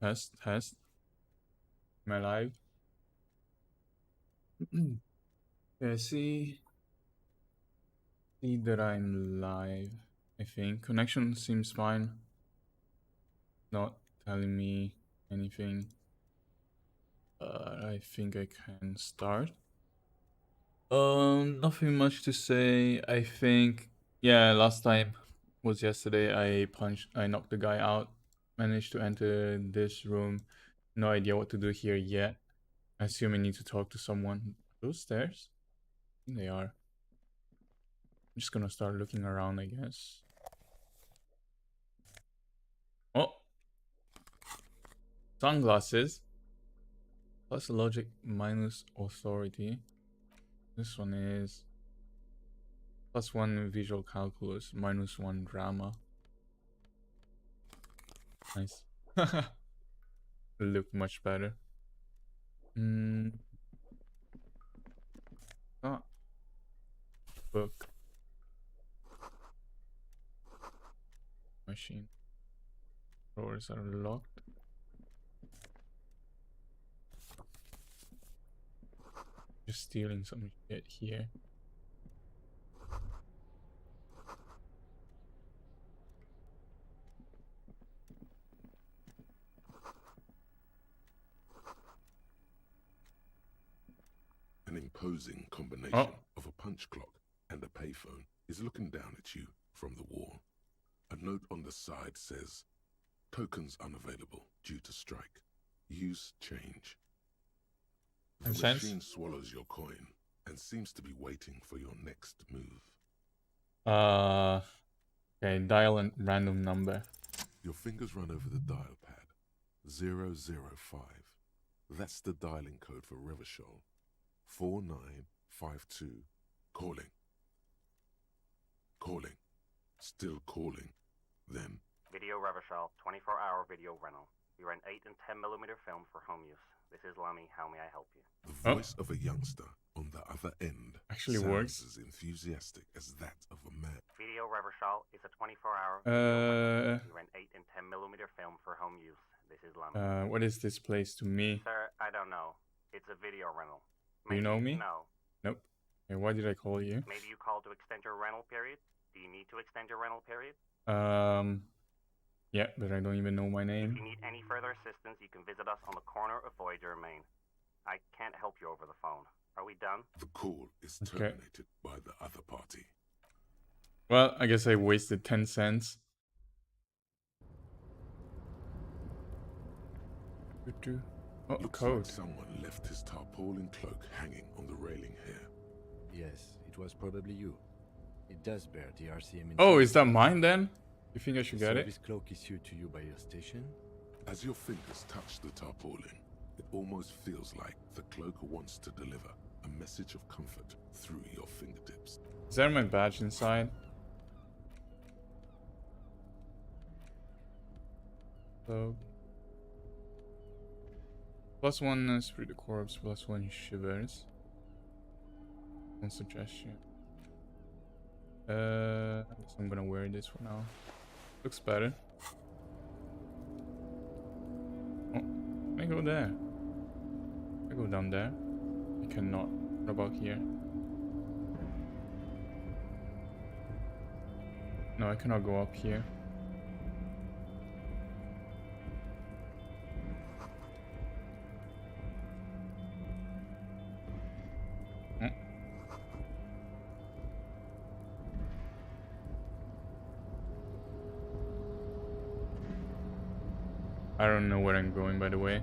Test. Am I live? Yeah, see that I'm live. I think connection seems fine. Not telling me anything. I think I can start. Nothing much to say. I think last time was yesterday. I knocked the guy out. Managed to enter this room. No idea what to do here yet. I assume I need to talk to someone. Those stairs? I think they are. I'm just gonna start looking around, I guess. Oh! Sunglasses. Plus logic minus authority. This one is +1 visual calculus, -1 drama. Nice. Look much better. Ah. Book. Machine. Doors are locked. Just stealing some shit here. An imposing combination of a punch clock and a payphone is looking down at you from the wall. A note on the side says, "Tokens unavailable due to strike. Use change." The machine swallows your coin and seems to be waiting for your next move. Okay, dial a random number. Your fingers run over the dial pad. 005. That's the dialing code for Revachol. 4952. Calling. Calling. Still calling. Then. Video Revachol, 24-hour video rental. You rent 8 and 10mm film for home use. This is Lammy. How may I help you? The voice of a youngster on the other end actually sounds works as enthusiastic as that of a man. Video Revachol is a 24-hour video rental. You rent 8 and 10mm film for home use. This is Lammy. What is this place to me? Sir, I don't know. It's a video rental. Do you know me? No. Nope. Okay, why did I call you? Maybe you called to extend your rental period? Do you need to extend your rental period? Yeah, but I don't even know my name. If you need any further assistance, you can visit us on the corner of Voyager and Main. I can't help you over the phone. Are we done? The call is terminated by the other party. Well, I guess I wasted 10 cents. Oh, Looks code. like someone left his tarpaulin cloak hanging on the railing here. Yes, it was probably you. It does bear the RCM. Oh, is that mine then? You think I should get it? This cloak issued to you by your station? As your fingers touch the tarpaulin, it almost feels like the cloak wants to deliver a message of comfort through your fingertips. Is there my badge inside? So +1 is through the corpse, +1 shivers. One suggestion. I guess I'm gonna wear this for now. Looks better. Oh, I go there. I go down there. I cannot. What about here? No, I cannot go up here. I don't know where I'm going, by the way.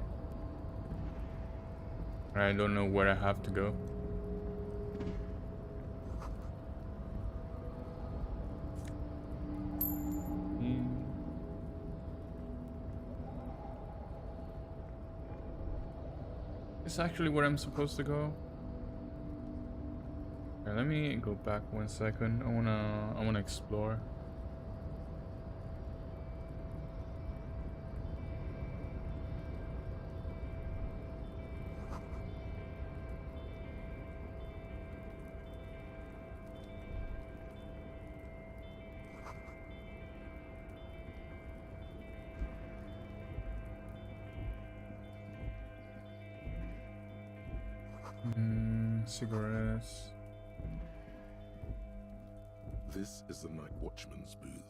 I don't know where I have to go. Is actually where I'm supposed to go? Okay, let me go back 1 second. I wanna explore. Cigarettes. This is the night watchman's booth.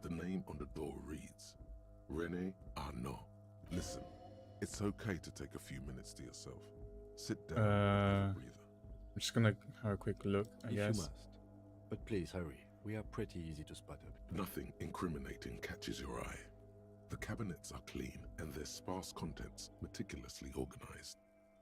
The name on the door reads, René Arnaud. Listen, it's okay to take a few minutes to yourself. Sit down and have a breather. I'm just gonna have a quick look, I If guess. you must. But please hurry. We are pretty easy to spot up. Nothing incriminating catches your eye. The cabinets are clean and their sparse contents meticulously organized.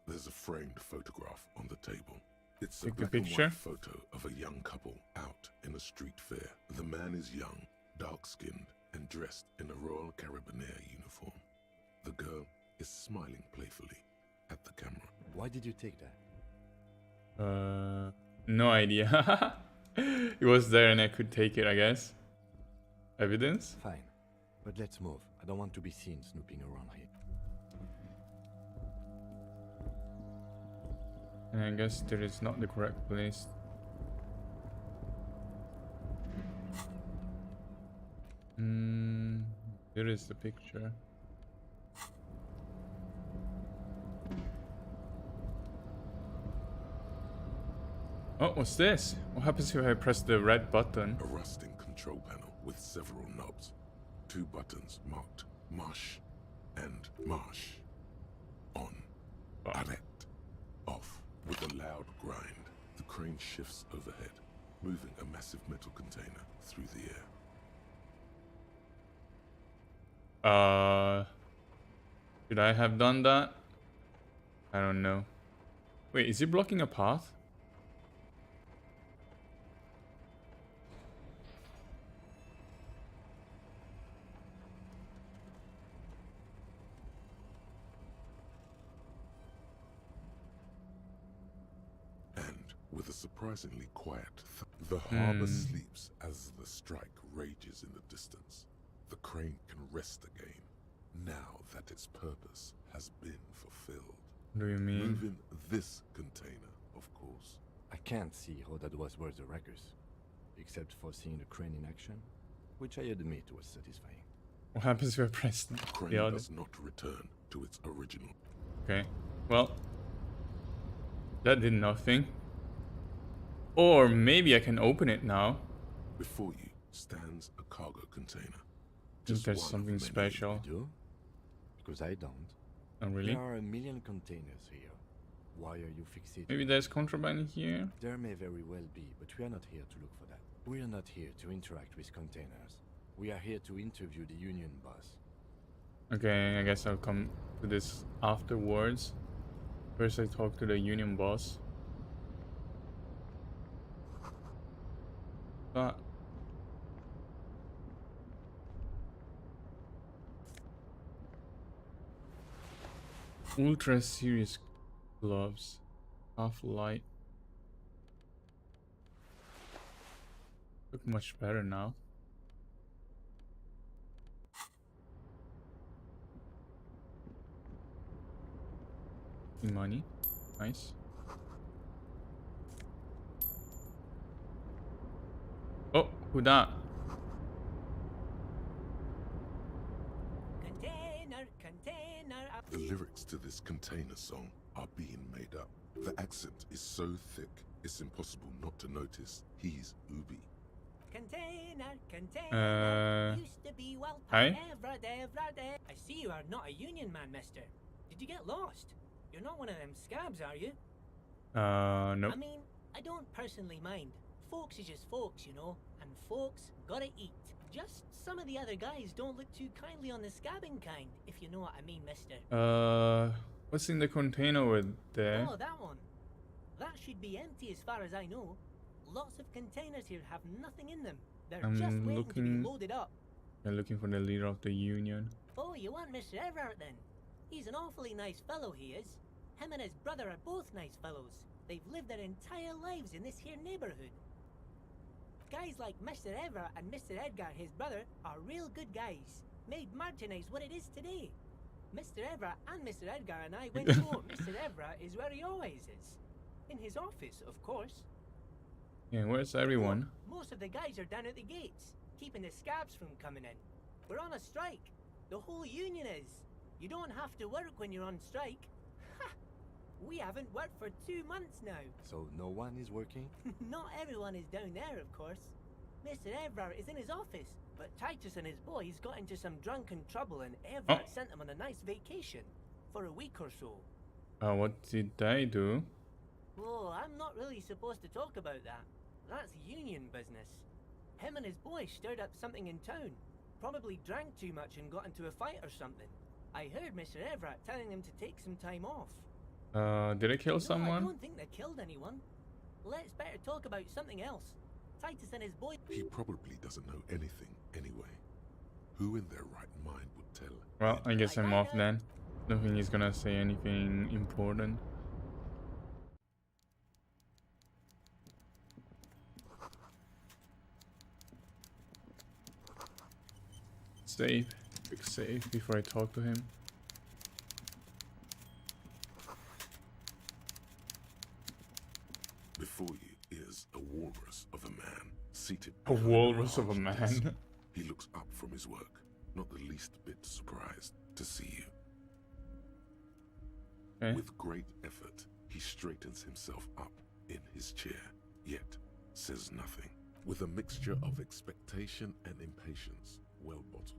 There's a framed photograph on the table. It's a Take a black and picture. white photo of a young couple out in a street fair. The man is young, dark-skinned, and dressed in a Royal Carabinier uniform. The girl is smiling playfully at the camera. Why did you take that? No idea. It was there and I could take it, I guess. Evidence? Fine. But let's move. I don't want to be seen snooping around here. And I guess that is not the correct place. Here is the picture. Oh, what's this? What happens if I press the red button? A rusting control panel with several knobs. 2 buttons marked Marsh and Marsh. On. Arrête. Off. With a loud grind, the crane shifts overhead, moving a massive metal container through the air. Should I have done that? I don't know. Wait, is it blocking a path? With a surprisingly quiet the harbor sleeps as the strike rages in the distance. The crane can rest again, now that its purpose has been fulfilled. What do you mean? Moving this container, of course. I can't see how that was worth the wreckers, except for seeing the crane in action, which I admit was satisfying. What happens if I press The crane the other? does not return to its original. Okay, well, that did nothing. Or maybe I can open it now. Before you stands a cargo container. I think there's one of something many. special. You do? Because I don't. Oh, really? There are a million containers here. Why are you fixated? Maybe there's contraband here? There may very well be, but we are not here to look for that. We are not here to interact with containers. We are here to interview the union boss. Okay, I guess I'll come to this afterwards. First I talk to the union boss. Ultra serious gloves. Half light. Look much better now. Money. Nice. Oh, who that? The lyrics to this container song are being made up. The accent is so thick, it's impossible not to notice he's Ubi. Used to be well hi? I see you are not a union man, mister. Did you get lost? You're not one of them scabs, are you? Nope. I mean, I don't personally mind. Folks is just folks, you know, and folks gotta eat. Just some of the other guys don't look too kindly on the scabbing kind, if you know what I mean, mister. What's in the container over there? Oh, that one. That should be empty as far as I know. Lots of containers here have nothing in them. They're I'm just waiting to be looking- loaded up. You're looking for the leader of the union. Oh, you want Mr. Everett then? He's an awfully nice fellow, he is. Him and his brother are both nice fellows. They've lived their entire lives in this here neighborhood. Guys like Mr. Everett and Mr. Edgar, his brother, are real good guys. Made Martinez what it is today. Mr. Everett and Mr. Edgar and I went to Mr. Everett is where he always is. In his office, of course. Yeah, where's everyone? Most of the guys are down at the gates, keeping the scabs from coming in. We're on a strike. The whole union is. You don't have to work when you're on strike. Ha! We haven't worked for 2 months now. So no one is working? Not everyone is down there, of course. Mr. Everard is in his office, but Titus and his boys got into some drunken trouble and Everard sent them on a nice vacation for a week or so. What did they do? Oh, I'm not really supposed to talk about that. That's union business. Him and his boys stirred up something in town. Probably drank too much and got into a fight or something. I heard Mr. Everett telling them to take some time off. Did they kill someone? I don't think they killed anyone. Let's better talk about something else. Titus and his boy. He probably doesn't know anything anyway. Who in their right mind would tell? Well, I guess I'm off then. Don't think he's gonna say anything important. Save. Quick save before I talk to him. Before you is a walrus of a man seated. A walrus of a man. He looks up from his work, not the least bit surprised to see you. Okay. With great effort, he straightens himself up in his chair, yet says nothing. With a mixture of expectation and impatience, well bottled.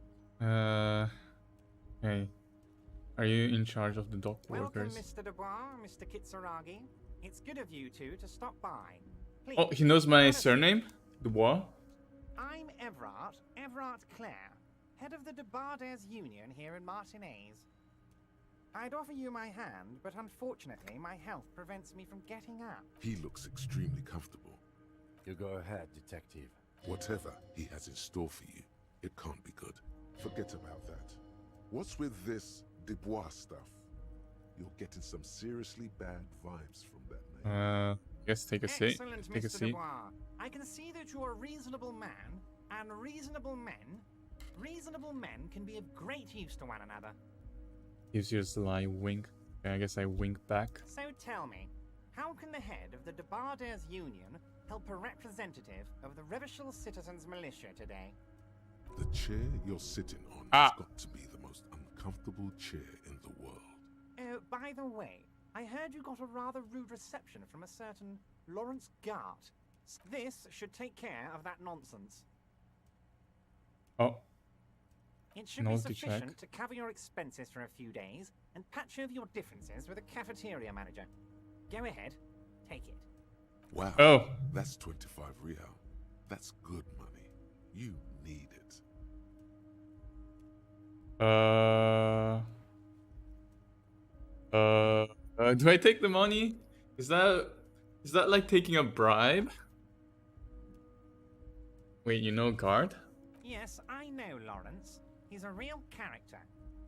Hey. Are you in charge of the dock Welcome, workers? Mr. Dubois, Mr. Kitsuragi. It's good of you two to stop by. Please, Oh, he knows my have a seat. surname? Dubois? I'm Everard Clare, head of the Debardes Union here in Martinez. I'd offer you my hand, but unfortunately my health prevents me from getting up. He looks extremely comfortable. You go ahead, detective. Whatever he has in store for you, it can't be good. Forget about that. What's with this Dubois stuff? You're getting some seriously bad vibes from that name. Guess take a seat. Excellent, Take a Mr. seat. Dubois. I can see that you're a reasonable man, and reasonable men can be of great use to one another. Gives you a sly wink. Okay, I guess I wink back. So tell me, how can the head of the Debardes Union help a representative of the Revachol Citizens Militia today? The chair you're sitting on Ah. has got to be the most uncomfortable chair in the world. Oh, by the way, I heard you got a rather rude reception from a certain Lawrence Gart. This should take care of that nonsense. Oh, It should Note to be check. sufficient to cover your expenses for a few days and patch over your differences with the cafeteria manager. Go ahead, take it. Wow. Oh. That's 25 real. That's good money. You need it. Do I take the money? Is that like taking a bribe? Wait, you know Guard? Yes, I know Lawrence. He's a real character.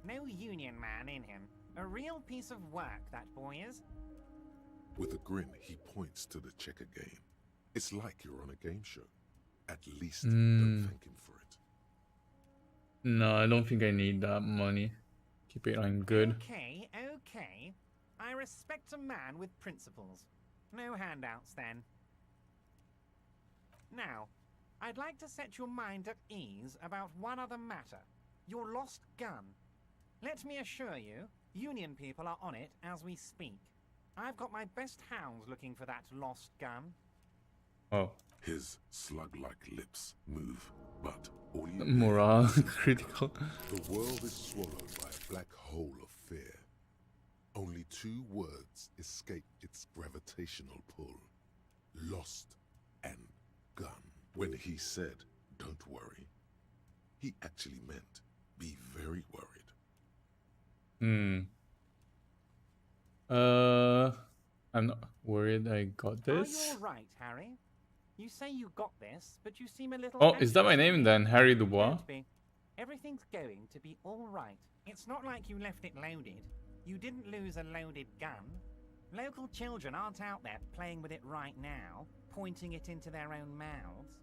No union man in him. A real piece of work, that boy is. With a grin, he points to the checker game. It's like you're on a game show. At least don't thank him for it. No, I don't think I need that money. Keep it, I'm good. Okay. I respect a man with principles. No handouts, then. Now, I'd like to set your mind at ease about one other matter. Your lost gun. Let me assure you, Union people are on it as we speak. I've got my best hounds looking for that lost gun. Oh, His slug-like lips move, but all you morale critical. The world is swallowed by a black hole of fear. Only 2 words escape its gravitational pull. Lost and gun. When he said, don't worry, he actually meant, be very worried. I'm not worried I got Are this. you all right, Harry? You say you got this, but you seem a little... Oh, is that my anxious name to me. then? Harry Dubois? Don't be. Everything's going to be all right. It's not like you left it loaded. You didn't lose a loaded gun. Local children aren't out there playing with it right now, pointing it into their own mouths.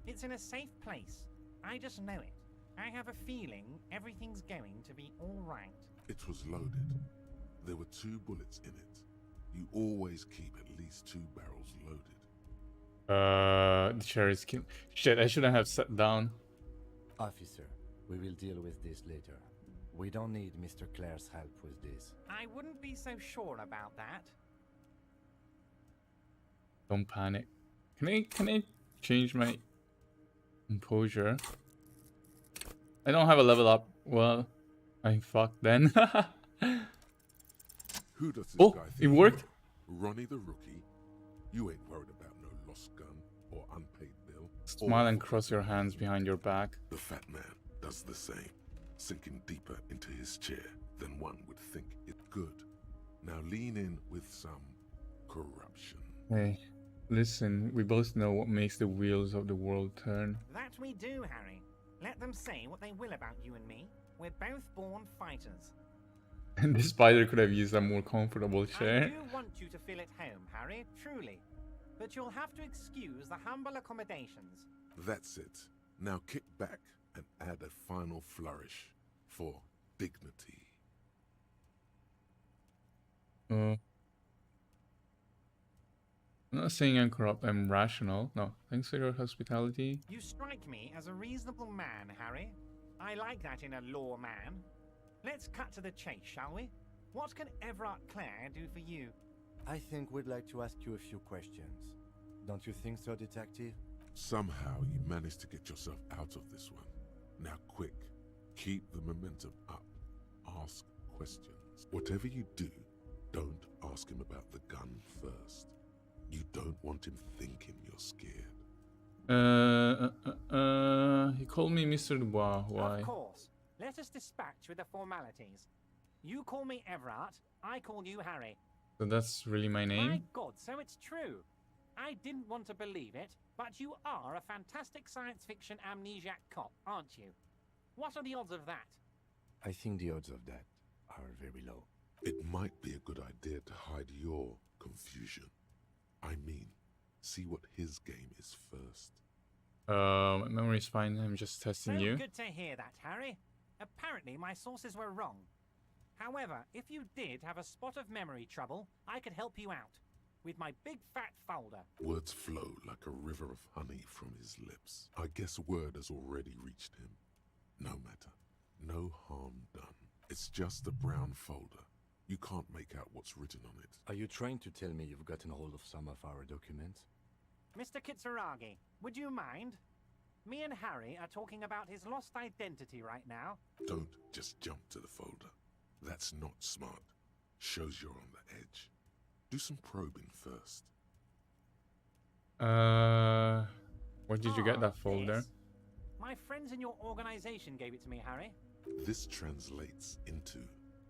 It's in a safe place. I just know it. I have a feeling everything's going to be all right. It was loaded. There were 2 bullets in it. You always keep at least 2 barrels loaded. The chair is Shit, I shouldn't have sat down. Officer, we will deal with this later. We don't need Mr. Clare's help with this. I wouldn't be so sure about that. Don't panic. Can I change my composure? I don't have a level up. Well, I'm fucked then. Who does this Oh, guy think it he worked. is? Ronnie the rookie? You ain't worried about no lost gun or unpaid bill. Smile and cross your hands behind your back. The fat man does the same, sinking deeper into his chair than one would think it could. Now lean in with some corruption. Hey, listen, we both know what makes the wheels of the world turn. That we do, Harry. Let them say what they will about you and me. We're both born fighters. And the spider could have used a more comfortable I chair. do want you to feel at home, Harry, truly. But you'll have to excuse the humble accommodations. That's it. Now kick back and add a final flourish for dignity. I'm not saying I'm corrupt, I'm rational. No, thanks for your hospitality. You strike me as a reasonable man, Harry. I like that in a law man. Let's cut to the chase, shall we? What can Everard Clare do for you? I think we'd like to ask you a few questions. Don't you think so, Detective? Somehow you managed to get yourself out of this one. Now quick, keep the momentum up. Ask questions. Whatever you do, don't ask him about the gun first. You don't want him thinking you're scared. He called me Mr. Dubois. Why? Of course. Let us dispatch with the formalities. You call me Everard, I call you Harry. So that's really my My name? God, so it's true. I didn't want to believe it, but you are a fantastic science fiction amnesiac cop, aren't you? What are the odds of that? I think the odds of that are very low. It might be a good idea to hide your confusion. I mean, see what his game is first. My memory's fine, I'm just testing So you. good to hear that, Harry. Apparently my sources were wrong. However, if you did have a spot of memory trouble, I could help you out. With my big fat folder. Words flow like a river of honey from his lips. I guess word has already reached him. No matter. No harm done. It's just a brown folder. You can't make out what's written on it. Are you trying to tell me you've gotten hold of some of our documents? Mr. Kitsuragi, would you mind? Me and Harry are talking about his lost identity right now. Don't just jump to the folder. That's not smart. Shows you're on the edge. Do some probing first. Where did you get that folder? This? My friends in your organization gave it to me, Harry. This translates into,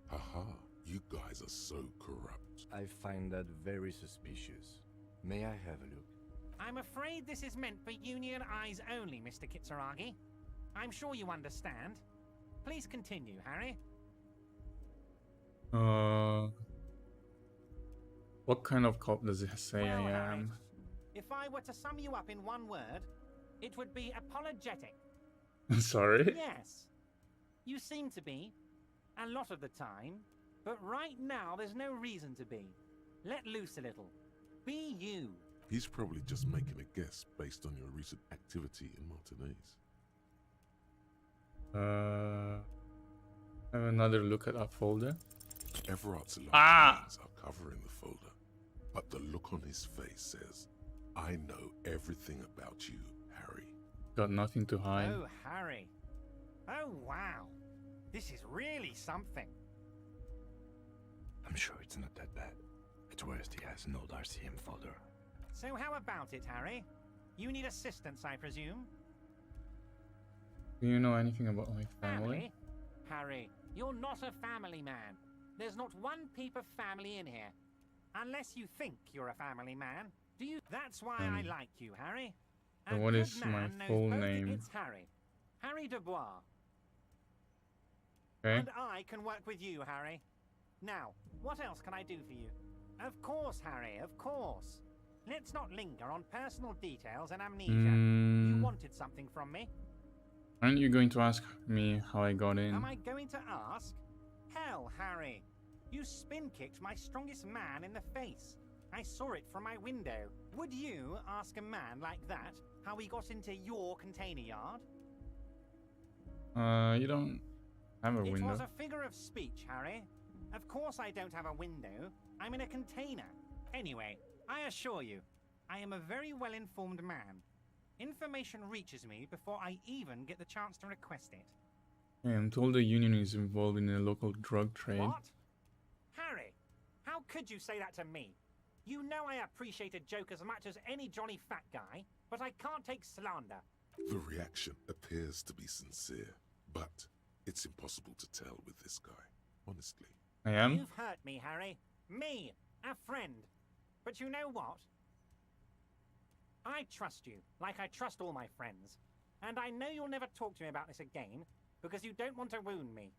haha, you guys are so corrupt. I find that very suspicious. May I have a look? I'm afraid this is meant for Union eyes only, Mr. Kitsuragi. I'm sure you understand. Please continue, Harry. What kind of cop does it say Well, I Harry, am? if I were to sum you up in one word, it would be apologetic. Sorry? Yes. You seem to be. A lot of the time. But right now, there's no reason to be. Let loose a little. Be you. He's probably just making a guess based on your recent activity in Martinez. Have another look at that folder. Everard's large Ah! hands are covering the folder, but the look on his face says, I know everything about you, Harry. Got nothing to hide. Oh, Harry. Oh, wow. This is really something. I'm sure it's not that bad. At worst, he has an old RCM folder. So how about it, Harry? You need assistance, I presume? Do you know anything about my family? Harry, you're not a family man. There's not one peep of family in here. Unless you think you're a family man. Do you? That's why I like you, Harry. So A what good is my man knows full both name? It's Harry. Harry Dubois. Okay. And I can work with you, Harry. Now, what else can I do for you? Of course, Harry, of course. Let's not linger on personal details and amnesia. You wanted something from me. Aren't you going to ask me how I got in? Am I going to ask? Hell, Harry. You spin-kicked my strongest man in the face. I saw it from my window. Would you ask a man like that how he got into your container yard? You don't I have a It window. was a figure of speech, Harry. Of course I don't have a window. I'm in a container. Anyway, I assure you, I am a very well-informed man. Information reaches me before I even get the chance to request it. Hey, I'm told the union is involved in the local drug trade. What? Harry, how could you say that to me? You know I appreciate a joke as much as any jolly fat guy, but I can't take slander. The reaction appears to be sincere, but it's impossible to tell with this guy, honestly. I am? You've hurt me, Harry. Me, a friend. But you know what? I trust you, like I trust all my friends. And I know you'll never talk to me about this again, because you don't want to wound me.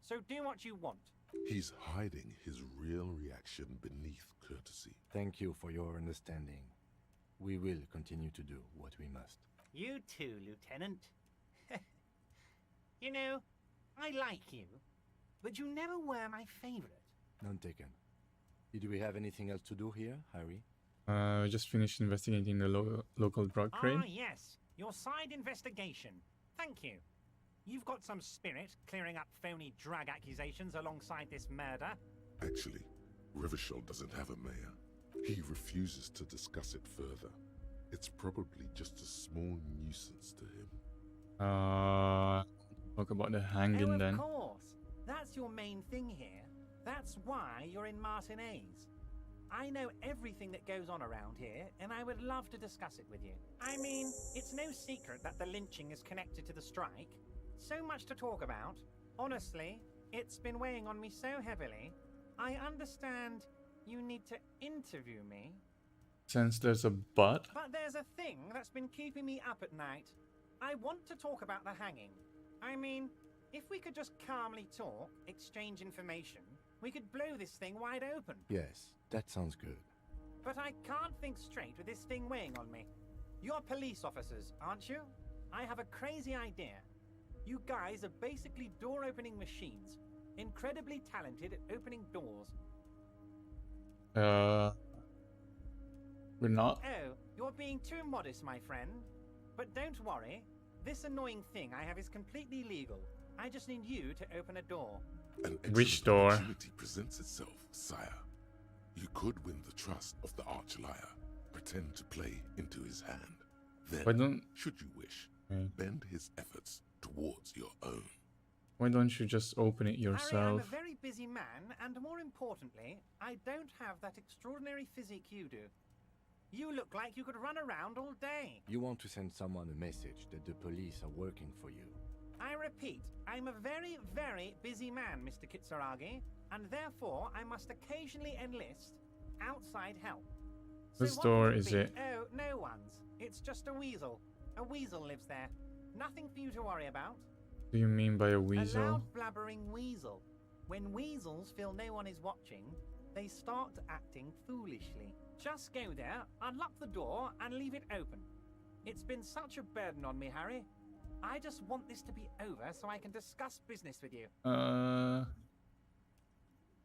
So do what you want. He's hiding his real reaction beneath courtesy. Thank you for your understanding. We will continue to do what we must. You too, Lieutenant. You know, I like you, but you never were my favorite. None taken. Did we have anything else to do here, Harry? I just finished investigating the local drug trade. Ah, yes. Your side investigation. Thank you. You've got some spirit clearing up phony drug accusations alongside this murder. Actually, Rivershell doesn't have a mayor. He refuses to discuss it further. It's probably just a small nuisance to him. Talk about the hanging Of then. course. That's your main thing here. That's why you're in Martinez. I know everything that goes on around here, and I would love to discuss it with you. I mean, it's no secret that the lynching is connected to the strike. So much to talk about. Honestly, it's been weighing on me so heavily. I understand you need to interview me. Since there's a but. But there's a thing that's been keeping me up at night. I want to talk about the hanging. I mean, if we could just calmly talk, exchange information, we could blow this thing wide open. Yes, that sounds good. But I can't think straight with this thing weighing on me. You're police officers, aren't you? I have a crazy idea. You guys are basically door-opening machines. Incredibly talented at opening doors. We're not. Oh, you're being too modest, my friend. But don't worry. This annoying thing I have is completely legal. I just need you to open a door. An Which excellent door? opportunity presents itself, sire. You could win the trust of the arch-liar, pretend to play into his hand. Why Then, don't should you wish, Okay. bend his efforts towards your own. Why don't you just open it Harry, I'm a yourself? very busy man, and more importantly, I don't have that extraordinary physique you do. You look like you could run around all day. You want to send someone a message that the police are working for you. I repeat, I'm a very, very busy man, Mr. Kitsuragi, and therefore I must occasionally enlist outside help. So Whose what door could is be? it? Oh, no one's. It's just a weasel. A weasel lives there. Nothing for you to worry about. Do you mean by a A weasel? loud blabbering weasel. When weasels feel no one is watching, they start acting foolishly. Just go there, unlock the door, and leave it open. It's been such a burden on me, Harry. I just want this to be over so I can discuss business with you.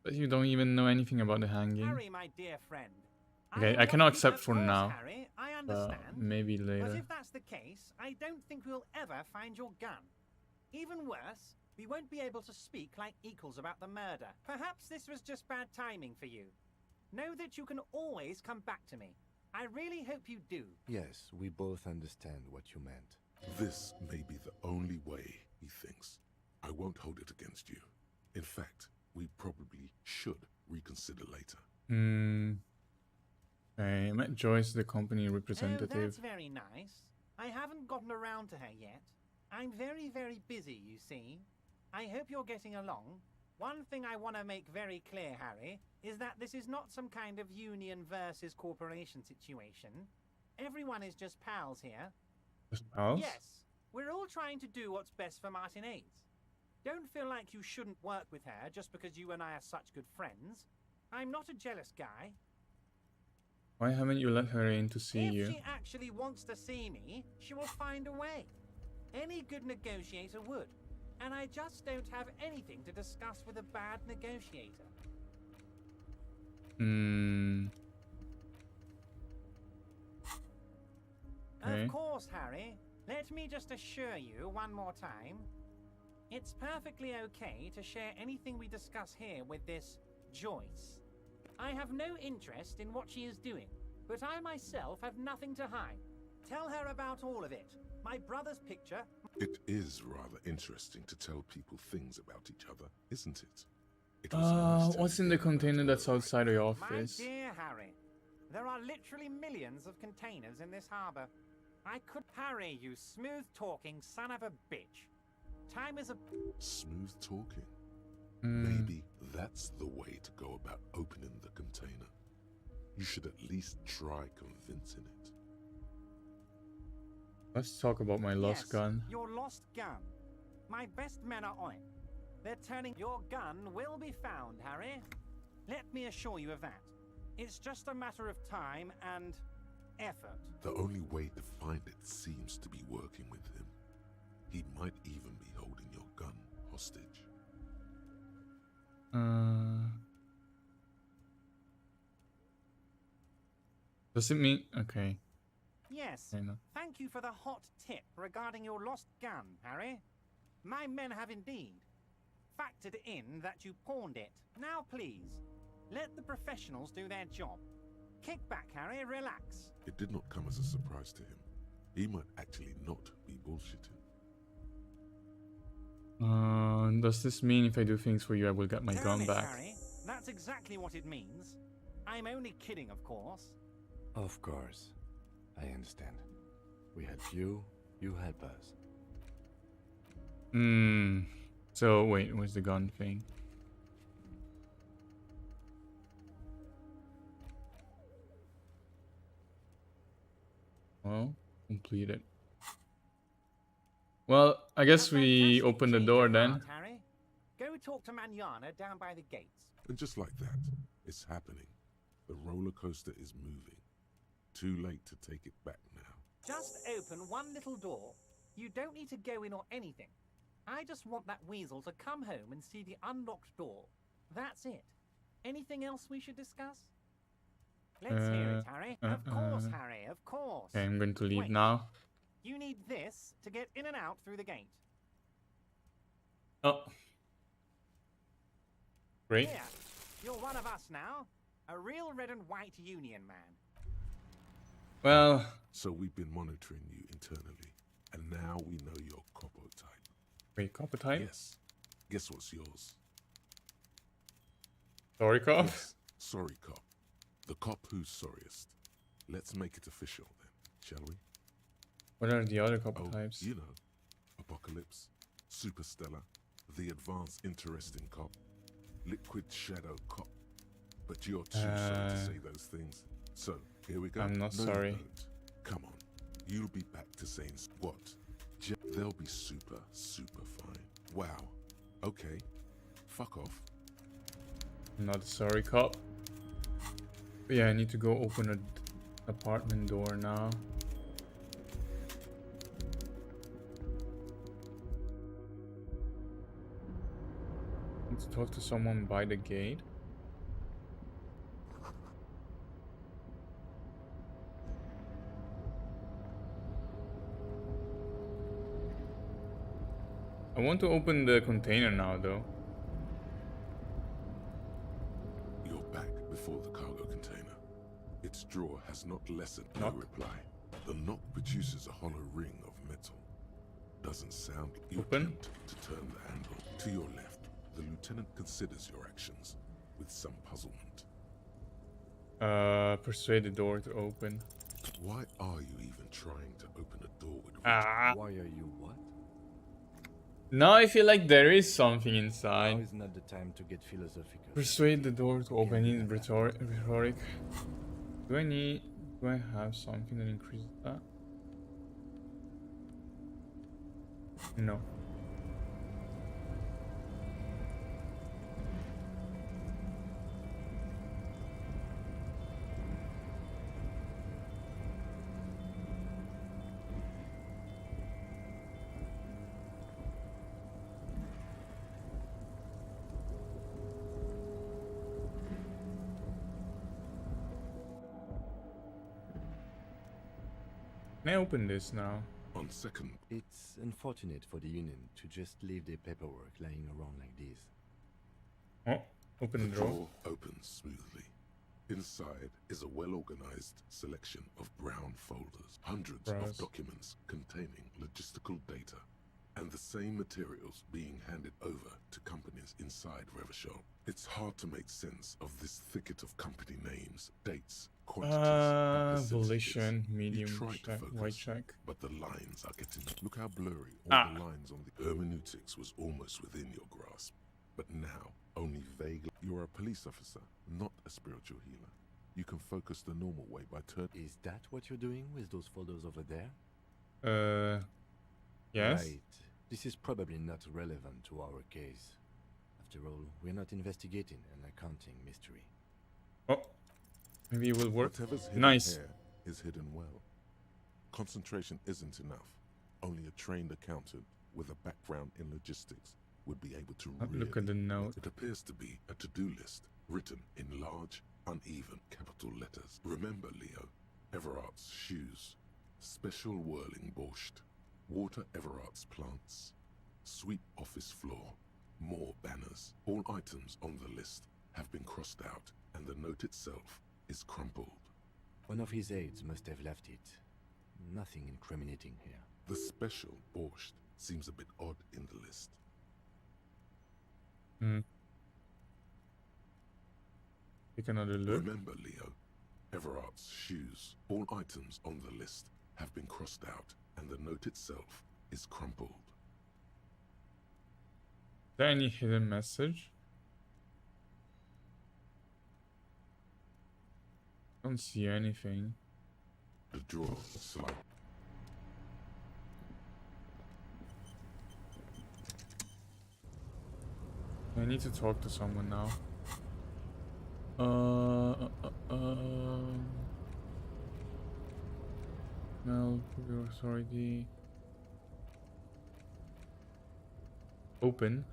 But you don't even know anything about the hanging. Harry, my dear friend. Okay, am I cannot not- accept of for course, now. Harry, I understand. Maybe But later. if that's the case, I don't think we'll ever find your gun. Even worse, we won't be able to speak like equals about the murder. Perhaps this was just bad timing for you. Know that you can always come back to me. I really hope you do. Yes, we both understand what you meant. This may be the only way, he thinks. I won't hold it against you. In fact, we probably should reconsider later. Okay, I met Joyce, the company Oh, representative. that's very nice. I haven't gotten around to her yet. I'm very, very busy, you see. I hope you're getting along. One thing I want to make very clear, Harry, is that this is not some kind of union versus corporation situation. Everyone is just pals here. Just pals? Yes, we're all trying to do what's best for Martinez. Don't feel like you shouldn't work with her just because you and I are such good friends. I'm not a jealous guy. Why haven't you let her in to see If you? she actually wants to see me, she will find a way. Any good negotiator would. And I just don't have anything to discuss with a bad negotiator. Okay. Of course, Harry. Let me just assure you one more time. It's perfectly okay to share anything we discuss here with this Joyce. I have no interest in what she is doing, but I myself have nothing to hide. Tell her about all of it. My brother's picture. It is rather interesting to tell people things about each other, isn't it? It was nice What's telling in the Dave about container her that's right outside of your My office? dear Harry, there are literally millions of containers in this harbor. I could Harry, you smooth-talking son of a bitch. Time is a... Smooth talking. Hmm. Maybe that's the way to go about opening the container. You should at least try convincing it. Let's talk about my lost Yes, gun. your lost gun. My best men are on it. They're turning... Your gun will be found, Harry. Let me assure you of that. It's just a matter of time and effort. The only way to find it seems to be working with him. He might even be holding your gun hostage. Does it mean... Okay. Yes, I know. thank you for the hot tip regarding your lost gun, Harry. My men have indeed factored in that you pawned it. Now please, let the professionals do their job. Kick back, Harry, relax. It did not come as a surprise to him. He might actually not be bullshitting. Does this mean if I do things for you, I will get my Damn gun it, back? Harry. That's exactly what it means. I'm only kidding, of course. Of course. I understand. We help you, you help us. So, wait, what's the gun thing? Well, completed. Well, I guess A we fantastic open the change door of then. heart, Harry. Go talk to Manana down by the gates. And just like that, it's happening. The roller coaster is moving. Too late to take it back now. Just open one little door. You don't need to go in or anything. I just want that weasel to come home and see the unlocked door. That's it. Anything else we should discuss? Let's hear it, Harry. Of course, Harry, of course. Okay, I'm going to leave Wait. now. You need this to get in and out through the gate. Oh. Great. Here, you're one of us now. A real red and white union man. Well, So we've been monitoring you internally, and now we know your Copo type. wait, copper type? Yes. Guess what's yours? Sorry, cop. Yes. Sorry, cop. The cop who's sorriest. Let's make it official then, shall we? What are the other copper Oh, types? you know. Apocalypse, Superstellar, the Advanced Interesting Cop, Liquid Shadow Cop. But you're too sorry to say those things. So, here we go. I'm not No, sorry. you don't. Come on. You'll be back to saying what? They'll be super, super fine. Wow. Okay. Fuck off. I'm not a sorry cop. But yeah, I need to go open an apartment door now. Need to talk to someone by the gate. I want to open the container now though. You're back before the cargo container. Its drawer has not lessened. No Knock. reply. The knock produces a hollow ring of metal. Doesn't sound. You Open. attempt to turn the handle. To your left, the lieutenant considers your actions with some puzzlement. Persuade the door to open. Why are you even trying to open a door with Ah. Why are you what? Now I feel like there is something Now inside. is not the time to get philosophical. Persuade the door to open. I need rhetoric. Do I have something that increases that? No. Can I open this now? On second, It's unfortunate for the Union to just leave their paperwork lying around like this. Oh, open the the drawer. drawer opens smoothly. Inside is a well-organized selection of brown folders, hundreds of documents containing logistical data, and the same materials being handed over to companies inside Revachol. It's hard to make sense of this thicket of company names, dates, quantities, and percentages. Volition, medium You try to check, focus, white check. but the lines are getting... Look how blurry all the lines on the hermeneutics was almost within your grasp. But now, only vaguely. You're a police officer, not a spiritual healer. You can focus the normal way by turning... Is that what you're doing with those folders over there? Yes. Right. This is probably not relevant to our case. After all, we're not investigating an accounting mystery. Oh, maybe it will work. Whatever's hidden Nice. here is hidden well. Concentration isn't enough. Only a trained accountant with a background in logistics would be able to really... Look at the note. It appears to be a to-do list written in large, uneven capital letters. Remember, Leo, Everard's shoes, special whirling borscht, water Everard's plants, sweep office floor, more banners. All items on the list have been crossed out, and the note itself is crumpled. One of his aides must have left it. Nothing incriminating here. The special borscht seems a bit odd in the list. Take another look. Remember, Leo, Everard's shoes. All items on the list have been crossed out, and the note itself is crumpled. Is there any hidden message? Don't see anything. The drawer slide. I need to talk to someone now. No, your authority. Open.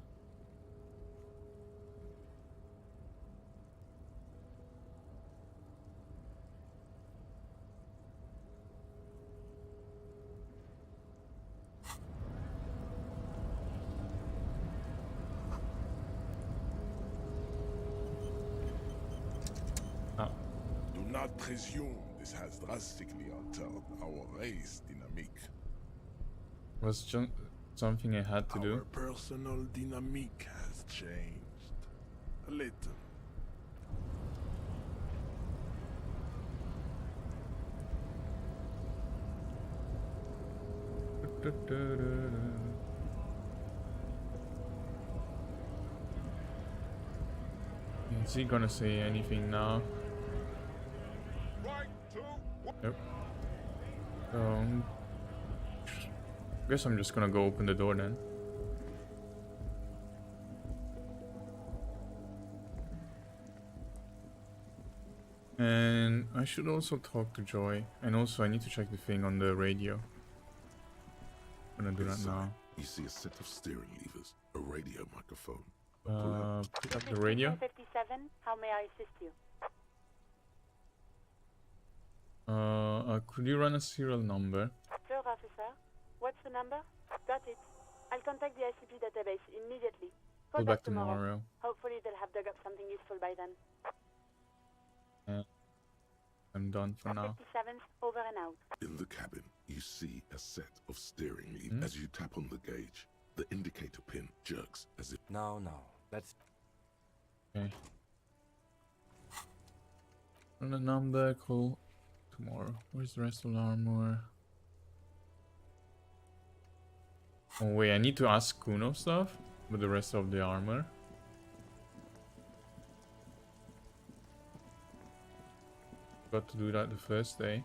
Do not presume this has drastically altered our race dynamic. Was something I had to Our do? personal dynamic has changed. A little. Is he gonna say anything now? Yep. Guess I'm just gonna go open the door then. And I should also talk to Joy. And also I need to check the thing on the radio. I'm gonna do that now. You see a set of steering levers, a radio microphone. Pick up the radio. 57, how may I assist you? Could you run a serial number? Sure, officer. What's the number? Got it. I'll contact the ICP database immediately. Call back tomorrow. Hopefully they'll have dug up something useful by then. Yeah. I'm done for now. 57, over and out. In the cabin, you see a set of steering levers. As you tap on the gauge, the indicator pin jerks as if... No, that's... Okay. Run a number, call tomorrow. Where's the rest of the armor? Oh wait, I need to ask Kuno stuff with the rest of the armor. Got to do that the first day.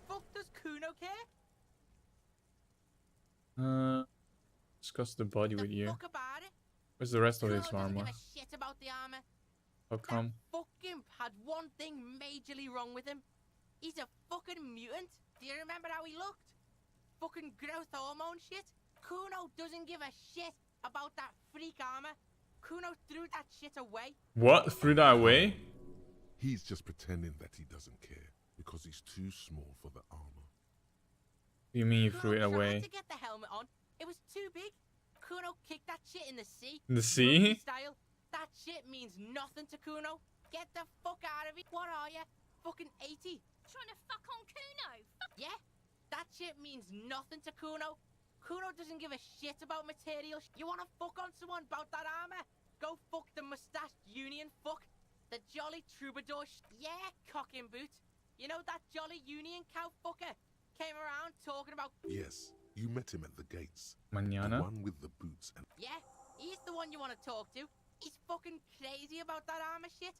Fuck does Kuno care? Discuss the body with you. Fuck about it. Where's the rest of Kuno his doesn't armor? give a shit about the armor. How come? That fuck imp had one thing majorly wrong with him. He's a fucking mutant. Do you remember how he looked? Fucking growth hormone shit. Kuno doesn't give a shit about that freak armor. Kuno threw that shit away. What? Threw that away? He's just pretending that he doesn't care because he's too small for the armor. You mean you threw it Kuno tried away? to get the helmet on. It was too big. Kuno kicked that shit in the sea. In the Rugby sea? style. That shit means nothing to Kuno. Get the fuck out of it. What are you? Fucking 80? Trying to fuck on Kuno? Yeah? That shit means nothing to Kuno. Kuno doesn't give a shit about material. You wanna fuck on someone about that armor? Go fuck the mustached union fuck. The jolly troubadour. Yeah, cock and boot. You know that jolly union cow fucker? Came around talking about. Yes, you met him at the gates. Mañana? The one with the boots and... Yeah, he's the one you want to talk to. He's fucking crazy about that armor shit.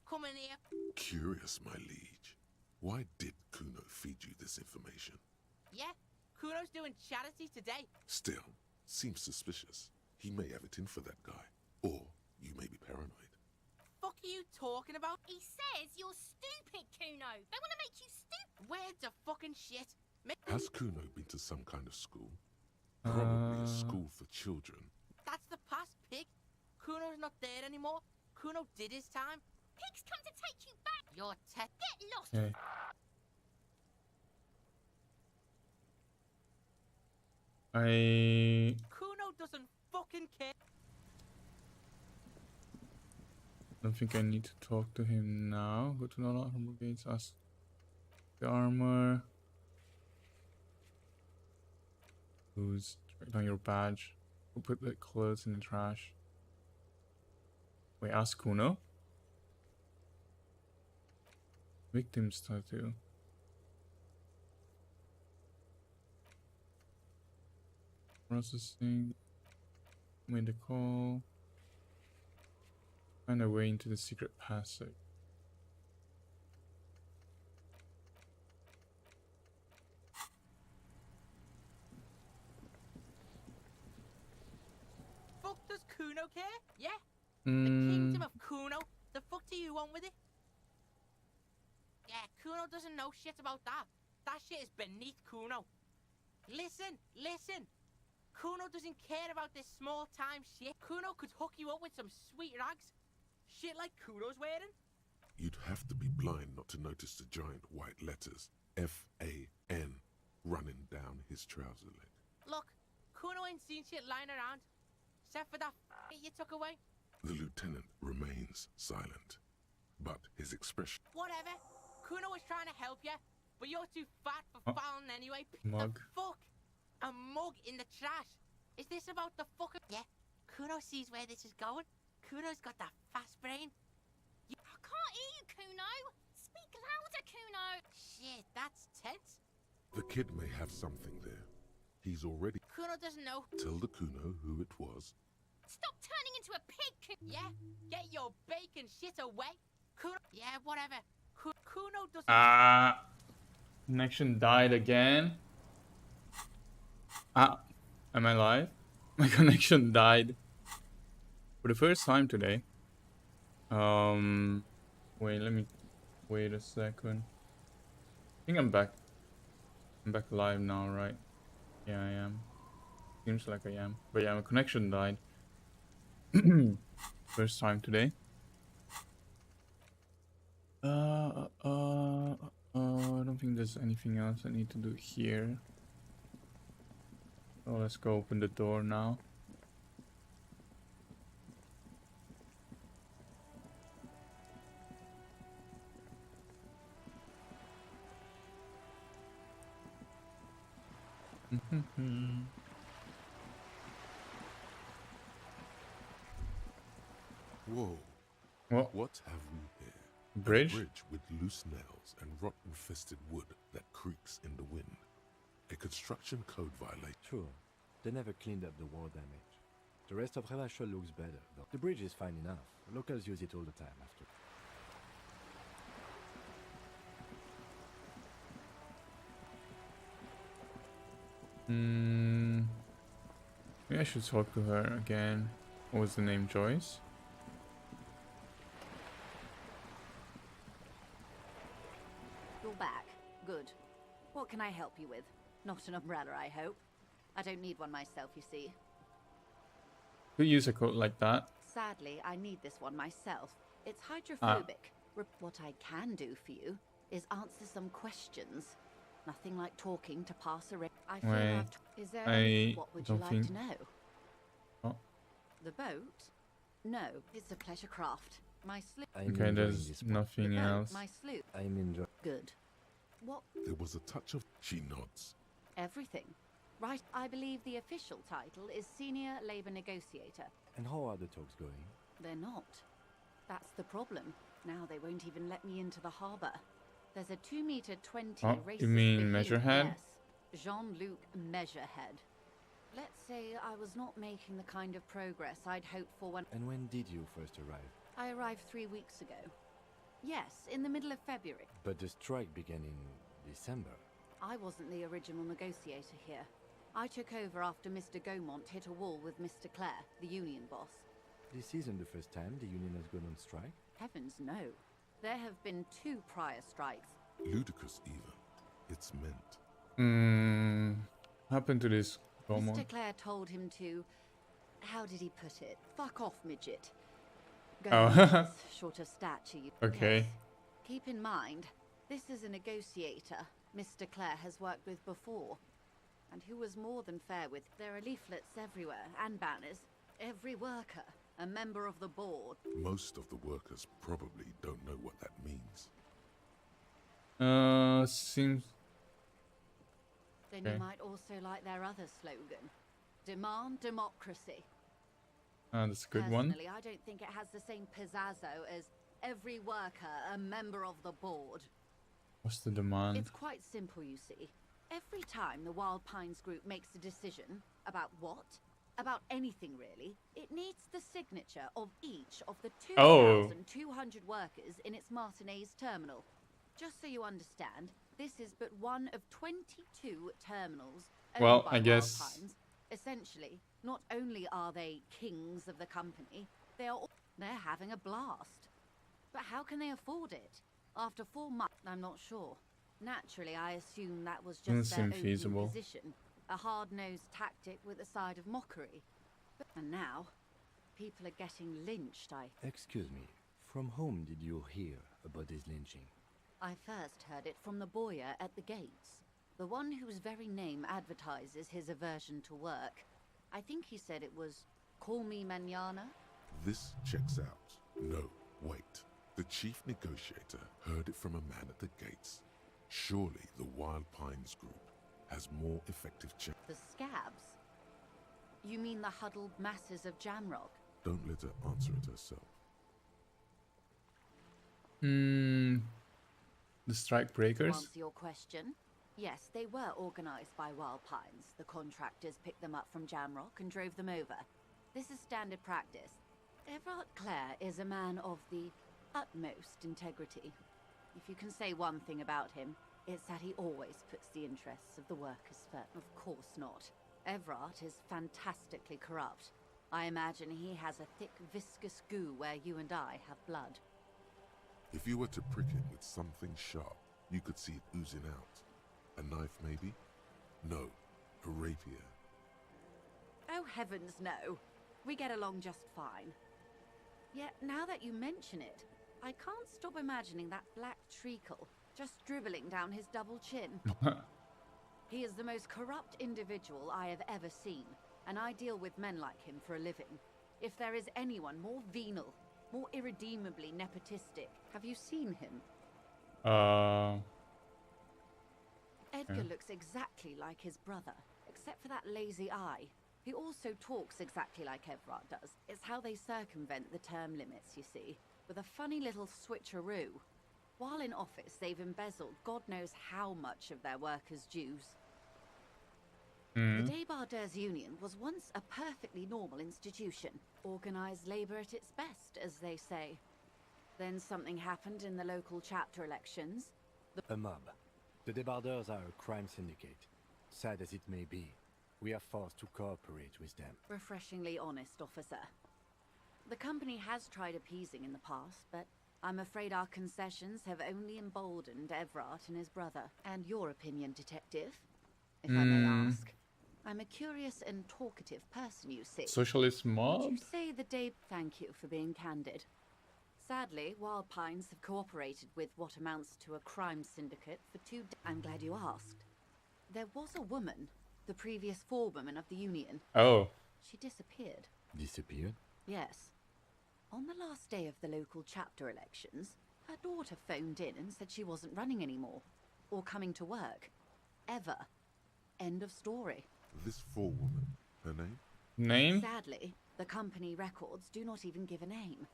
Come in here. Curious, my liege. Why did Kuno feed you this information? Yeah, Kuno's doing charity today. Still, seems suspicious. He may have it in for that guy. Or you may be paranoid. Fuck are you talking about? He says you're stupid, Kuno. They want to make you stupid. Words of fucking shit. Has Kuno been to some kind of school? Probably a school for children. That's the past, pig. Kuno's not there anymore. Kuno did his time. Pig's come to take you back. Your tech. Get lost. Okay. Kuno doesn't fucking care. Don't think I need to talk to him now. Go to Nola Humble Gates, ask the armor. Who's write down your badge? Who put the clothes in the trash? Wait, ask Kuno. Victim's tattoo. Processing. Made a call. Find a way into the secret passage. Fuck does Kuno care? Yeah? The kingdom of Kuno? The fuck do you want with it? Yeah, Kuno doesn't know shit about that. That shit is beneath Kuno. Listen, listen. Kuno doesn't care about this small time shit. Kuno could hook you up with some sweet rags. Shit like Kuno's wearing. You'd have to be blind not to notice the giant white letters F-A-N running down his trouser leg. Look, Kuno ain't seen shit lying around. Except for that you took away. The lieutenant remains silent, but his expression... Whatever. Kuno was trying to help you, but you're too fat for fouling anyway. Mug. The fuck? A mug in the trash. Is this about the fucker? Yeah. Kuno sees where this is going. Kuno's got that fast brain. I can't hear you, Kuno. Speak louder, Kuno. Shit, that's tense. The kid may have something there. He's already... Kuno doesn't know. Tell the Kuno who it was. Stop turning into a pig, Kuno. Yeah? Get your bacon shit away. Kuno... Yeah, whatever. Kuno doesn't... Connection died again. Am I live? My connection died for the first time today. Wait, let me wait a second. I think I'm back. I'm back live now, right? Yeah, I am. Seems like I am. But yeah, my connection died. First time today. I don't think there's anything else I need to do here. So let's go open the door now. Whoa. What have we here? Bridge? A bridge with loose nails and rot-infested wood that creaks in the wind. A construction code violation. Sure. They never cleaned up the war damage. The rest of Revachol looks better, though. The bridge is fine enough. Locals use it all the time after. Maybe I should talk to her again. What was the name? Joyce? You're back. Good. What can I help you with? Not an umbrella, I hope. I don't need one myself, you see. Could use a coat like that. Sadly, I need this one myself. It's hydrophobic. What I can do for you is answer some questions. Nothing like talking to pass a I feel Wait, Is there what would you don't like think... to know? Oh. The boat? No, it's a pleasure craft. My sloop. Okay, there's nothing else. My sloop. I'm enjoying. Good. What? There was a touch of... She nods. Everything. Right, I believe the official title is Senior Labor Negotiator. And how are the talks going? They're not. That's the problem. Now they won't even let me into the harbour. There's a 2-meter 20 Oh, racist you mean behemoth, Measurehead? Yes, Jean-Luc Measurehead. Let's say I was not making the kind of progress I'd hoped for when... And when did you first arrive? I arrived 3 weeks ago. Yes, in the middle of February. But the strike began in December. I wasn't the original negotiator here. I took over after Mr. Gaumont hit a wall with Mr. Clare, the union boss. This isn't the first time the union has gone on strike? Heavens, no. There have been 2 prior strikes. Ludicrous, even. It's meant. Happened to this Gaumont? Mr. Clare told him to... How did he put it? Fuck off, midget. Oh. Gaumont is short of stature, you... Okay. Yes. Keep in mind, this is a negotiator Mr. Clare has worked with before, and who was more than fair with. There are leaflets everywhere, and banners. Every worker, a member of the board. Most of the workers probably don't know what that means. Seems... Then Okay. you might also like their other slogan. Demand democracy. That's a good one. Personally, I don't think it has the same pizzazzo as every worker, a member of the board. What's the demand? It's quite simple, you see. Every time the Wild Pines group makes a decision about what, about anything really, it needs the signature of each of the 2,200 workers in its Martinez terminal. Just so you understand, this is but one of 22 terminals owned Well, by I guess... Wild Pines. Essentially, not only are they kings of the company, they're having a blast. But how can they afford it? After 4 months, I'm not sure. Naturally, I assume that was Doesn't just their seem opening feasible. position, a hard-nosed tactic with a side of mockery. And now, people are getting lynched, Excuse me, from whom did you hear about this lynching? I first heard it from the bowyer at the gates, the one whose very name advertises his aversion to work. I think he said it was, "Call me Manana." This checks out. No, wait. The chief negotiator heard it from a man at the gates. Surely the Wild Pines group has more effective The scabs? You mean the huddled masses of Jamrock? Don't let her answer it herself. The strike breakers? To answer your question, yes, they were organized by Wild Pines. The contractors picked them up from Jamrock and drove them over. This is standard practice. Everard Clare is a man of the utmost integrity. If you can say one thing about him, it's that he always puts the interests of the workers first. Of course not. Everard is fantastically corrupt. I imagine he has a thick, viscous goo where you and I have blood. If you were to prick him with something sharp, you could see it oozing out. A knife, maybe? No, a rapier. Oh, heavens, no. We get along just fine. Yet, now that you mention it, I can't stop imagining that black treacle just dribbling down his double chin. He is the most corrupt individual I have ever seen, and I deal with men like him for a living. If there is anyone more venal, more irredeemably nepotistic, have you seen him? Edgar looks exactly like his brother, except for that lazy eye. He also talks exactly like Everard does. It's how they circumvent the term limits, you see, with a funny little switcheroo. While in office, they've embezzled God knows how much of their workers' dues. The Débardeurs Union was once a perfectly normal institution. Organised labour at its best, as they say. Then something happened in the local chapter elections. A mob. The Débardeurs are a crime syndicate. Sad as it may be, we are forced to cooperate with them. Refreshingly honest, officer. The company has tried appeasing in the past, but I'm afraid our concessions have only emboldened Everard and his brother. And your opinion, detective? If I may ask. I'm a curious and talkative person, you see. Socialist mob? Would you say the day... Thank you for being candid. Sadly, Wild Pines have cooperated with what amounts to a crime syndicate for I'm glad you asked. There was a woman, the previous forewoman of the Union. Oh. She disappeared. Disappeared? Yes. On the last day of the local chapter elections, her daughter phoned in and said she wasn't running anymore. Or coming to work. Ever. End of story. This forewoman, her name? Name? Sadly, the company records do not even give a name.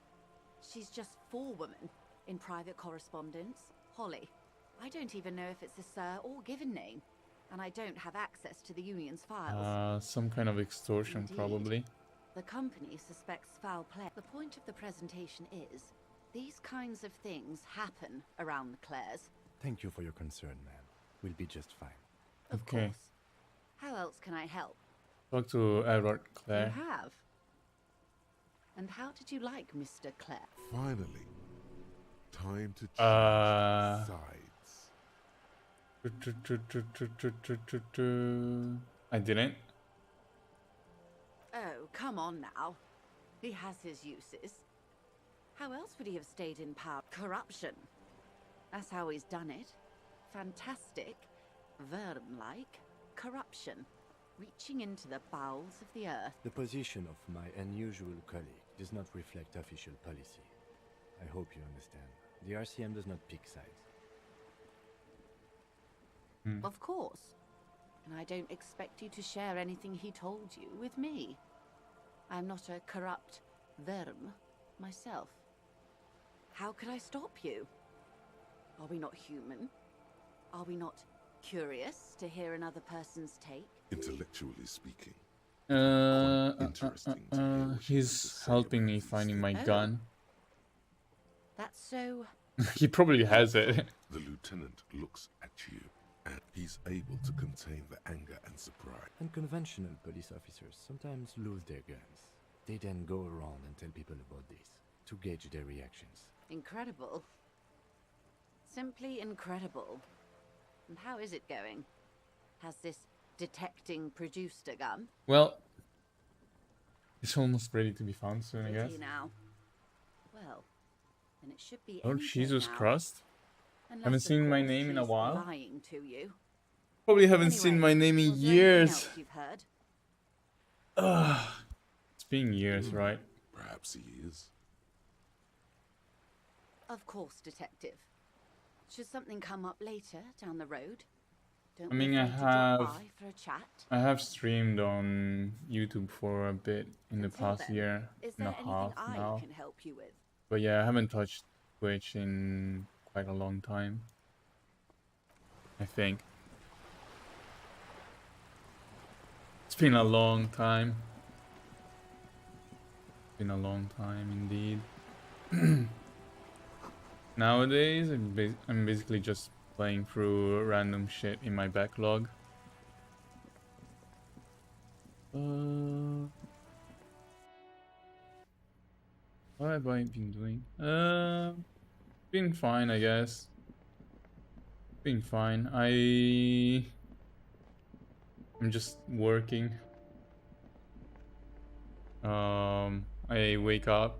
She's just forewoman in private correspondence. Holly. I don't even know if it's a sir or given name. And I don't have access to the Union's files. Some kind of extortion, Indeed. probably. The company suspects foul play. The point of the presentation is, these kinds of things happen around the Clares. Thank you for your concern, ma'am. We'll be just fine. Of course. How else can I help? Talk to Edward Clare. You have. And how did you like Mr. Clare? Finally. Time to change sides. I didn't. Oh, come on now. He has his uses. How else would he have stayed in power? Corruption. That's how he's done it. Fantastic, Verne-like corruption. Reaching into the bowels of the earth. The position of my unusual colleague does not reflect official policy. I hope you understand. The RCM does not pick sides. Of course. And I don't expect you to share anything he told you with me. I'm not a corrupt Verne myself. How could I stop you? Are we not human? Are we not curious to hear another person's take? Intellectually speaking. Interesting to hear what He's helping me finding my gun. That's so... He probably has it. The lieutenant looks at you, and he's able to contain the anger and surprise. Unconventional police officers sometimes lose their guns. They then go around and tell people about this, to gauge their reactions. Incredible. Simply incredible. And how is it going? Has this detecting produced a gun? Well, it's almost ready to be found soon, I guess. Now. Well, then it should be. Oh, Jesus now. Christ. Unless, Haven't seen my name in a she's while. Lying to you. Probably haven't seen my name in years. You've heard? It's been years, right? Perhaps he is. Of course, detective. Should something come up later down the road? Don't I mean, be I afraid to drop have by for a chat. I have streamed on YouTube for a bit in the Until past then, year is and there a anything half I now. can help you with? But yeah, I haven't touched Twitch in quite a long time. I think. It's been a long time. It's been a long time indeed. Nowadays, I'm basically just playing through random shit in my backlog. What have I been doing? Been fine, I guess. Been fine. I'm just working. I wake up,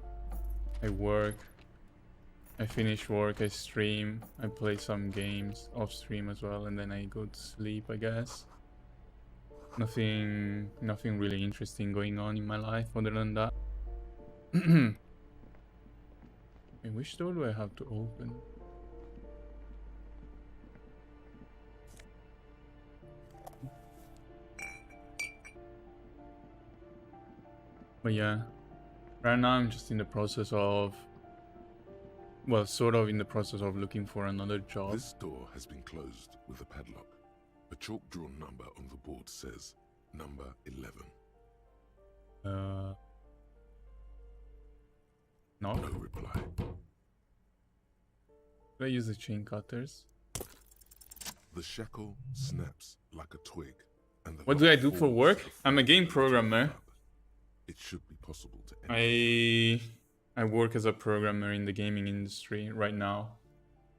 I work, I finish work, I stream, I play some games off stream as well, and then I go to sleep, I guess. Nothing really interesting going on in my life other than that. Which door do I have to open? But yeah, right now I'm just in the process of, well, sort of in the process of looking for another job. This door has been closed with a padlock. A chalk-drawn number on the board says number 11. No. No reply. Do I use the chain cutters? The shackle snaps like a twig. And the What do I lock do for falls work? to the I'm a floor game into the programmer. hub. It should be possible to enter. I work as a programmer in the gaming industry right now.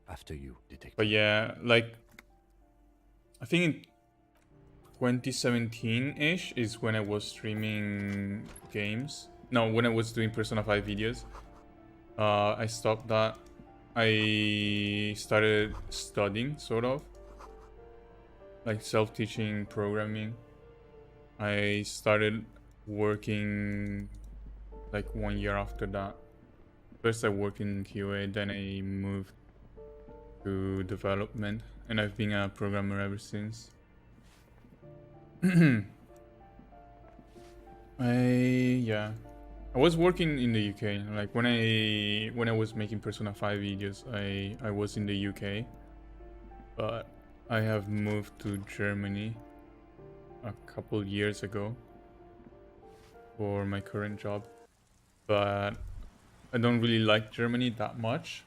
After you, detective. But yeah, like, I think in 2017-ish is when I was streaming games. No, when I was doing Persona 5 videos. I stopped that. I started studying, sort of. Like self-teaching programming. I started working like 1 year after that. First I worked in QA, then I moved to development, and I've been a programmer ever since. I was working in the UK. Like when I was making Persona 5 videos, I was in the UK, but I have moved to Germany a couple years ago for my current job, but I don't really like Germany that much.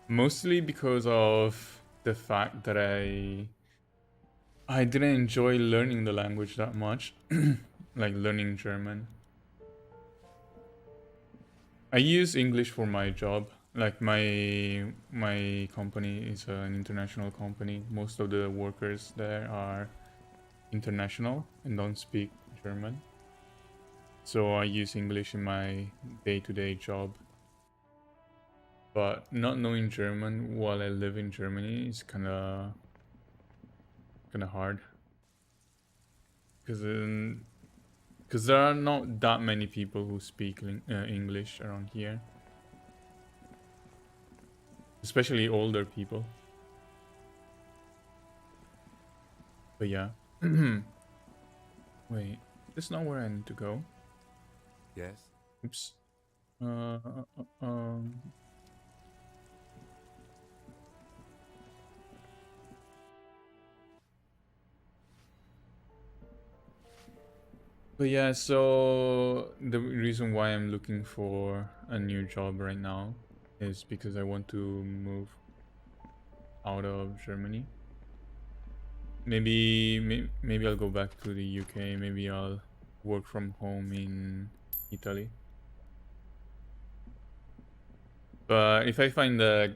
Mostly because of the fact that I didn't enjoy learning the language that much, like learning German. I use English for my job. Like my company is an international company. Most of the workers there are international and don't speak German. So I use English in my day-to-day job. But not knowing German while I live in Germany is kind of hard. Because there are not that many people who speak English around here. Especially older people. But yeah. Wait, this is not where I need to go. Yes? Oops. But yeah, so the reason why I'm looking for a new job right now is because I want to move out of Germany. Maybe I'll go back to the UK. Maybe I'll work from home in Italy. But if I find a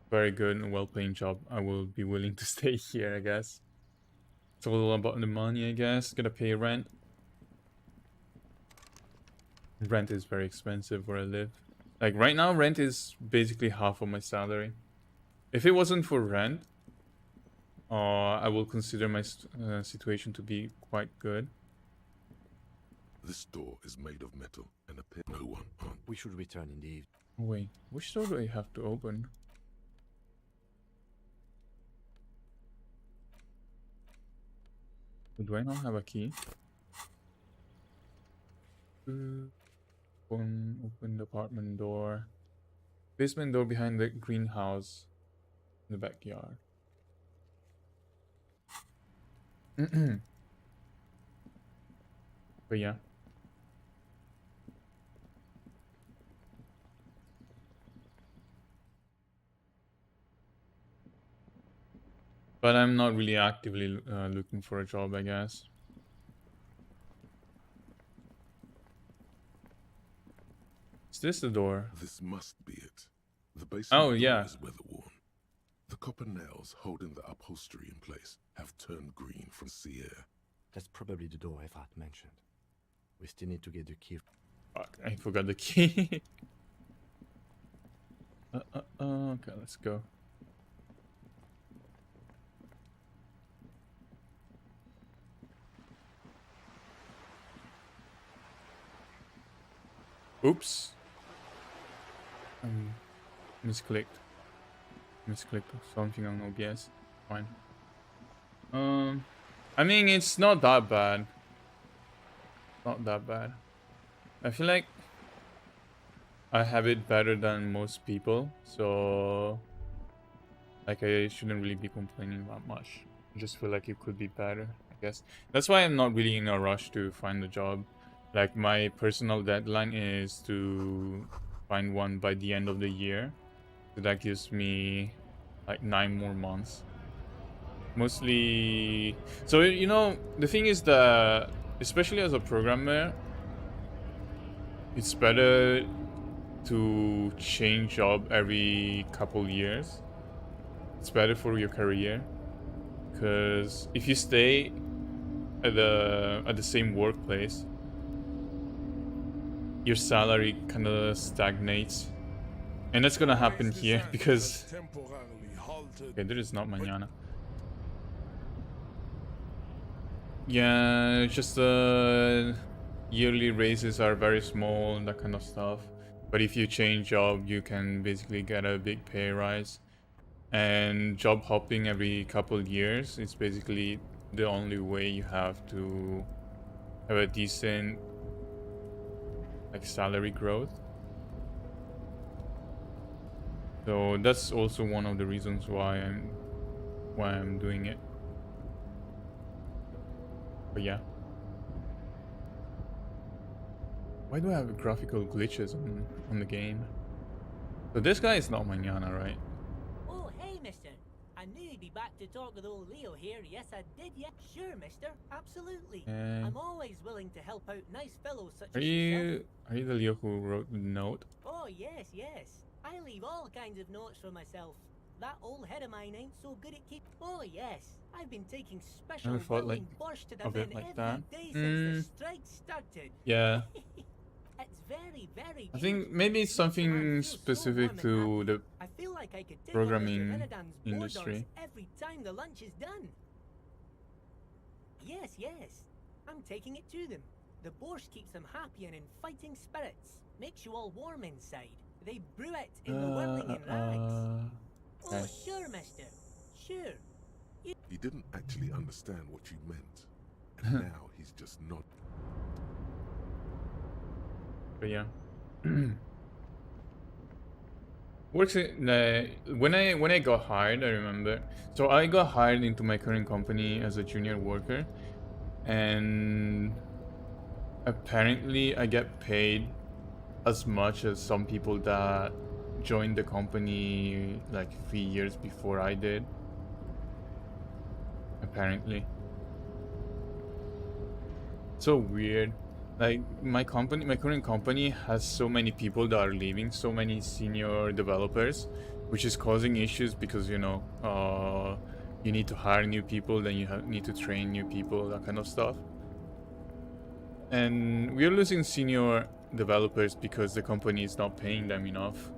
very good and well-paying job, I will be willing to stay here, I guess. It's all about the money, I guess. Gotta pay rent. Rent is very expensive where I live. Like right now, rent is basically half of my salary. If it wasn't for rent, I will consider my situation to be quite good. This door is made of metal and appears no one on. We should return in the evening. Wait, which door do I have to open? Do I not have a key? Open the apartment door. Basement door behind the greenhouse in the backyard. But yeah. But I'm not really actively looking for a job, I guess. Is this the door? This must be it. The basement door is weather-worn. The copper nails holding the upholstery in place have turned green from sea air. That's probably the door Evat mentioned. We still need to get the key. Fuck, I forgot the key. Okay, let's go. Oops. Misclicked something on OBS. Fine. I mean, it's not that bad. Not that bad. I feel like I have it better than most people, so like I shouldn't really be complaining that much. I just feel like it could be better, I guess. That's why I'm not really in a rush to find a job. Like my personal deadline is to find one by the end of the year. So that gives me like 9 more months. Mostly, so you know, the thing is that especially as a programmer, it's better to change job every couple years. It's better for your career, because if you stay at the same workplace, your salary kind of stagnates. And that's gonna happen here because... Okay, there is not mañana. Yeah, just yearly raises are very small and that kind of stuff. But if you change job, you can basically get a big pay rise. And job hopping every couple years is basically the only way you have to have a decent like salary growth. So that's also one of the reasons why I'm doing it. But yeah. Why do I have graphical glitches on the game? So this guy is not mañana, right? Oh, hey, mister. I knew you'd be back to talk with old Leo here. Yes, I did, yeah. Sure, mister. Absolutely. I'm always willing to help out nice fellows such as yourself. Are you the Leo who wrote the note? Oh, yes, yes. I leave all kinds of notes for myself. That old head of mine ain't so good at keep. Oh, yes. I've been taking special boiling borscht to the men like every day since the strike started. Yeah. It's very, very I think maybe it's something specific to the I feel like I could take programming industry. Every time the lunch is done. Yes, yes. I'm taking it to them. The borscht keeps them happy and in fighting spirits. Makes you all warm inside. They brew it in the whirling in rags. Okay. Oh, sure, mister. Sure. He didn't actually understand what you meant. And now he's just not. But yeah. Works in, when I got hired, I remember. So I got hired into my current company as a junior worker, and apparently I get paid as much as some people that joined the company like 3 years before I did. Apparently. So weird. Like my current company has so many people that are leaving, so many senior developers, which is causing issues because, you know, you need to hire new people, then you need to train new people, that kind of stuff. And we're losing senior developers because the company is not paying them enough.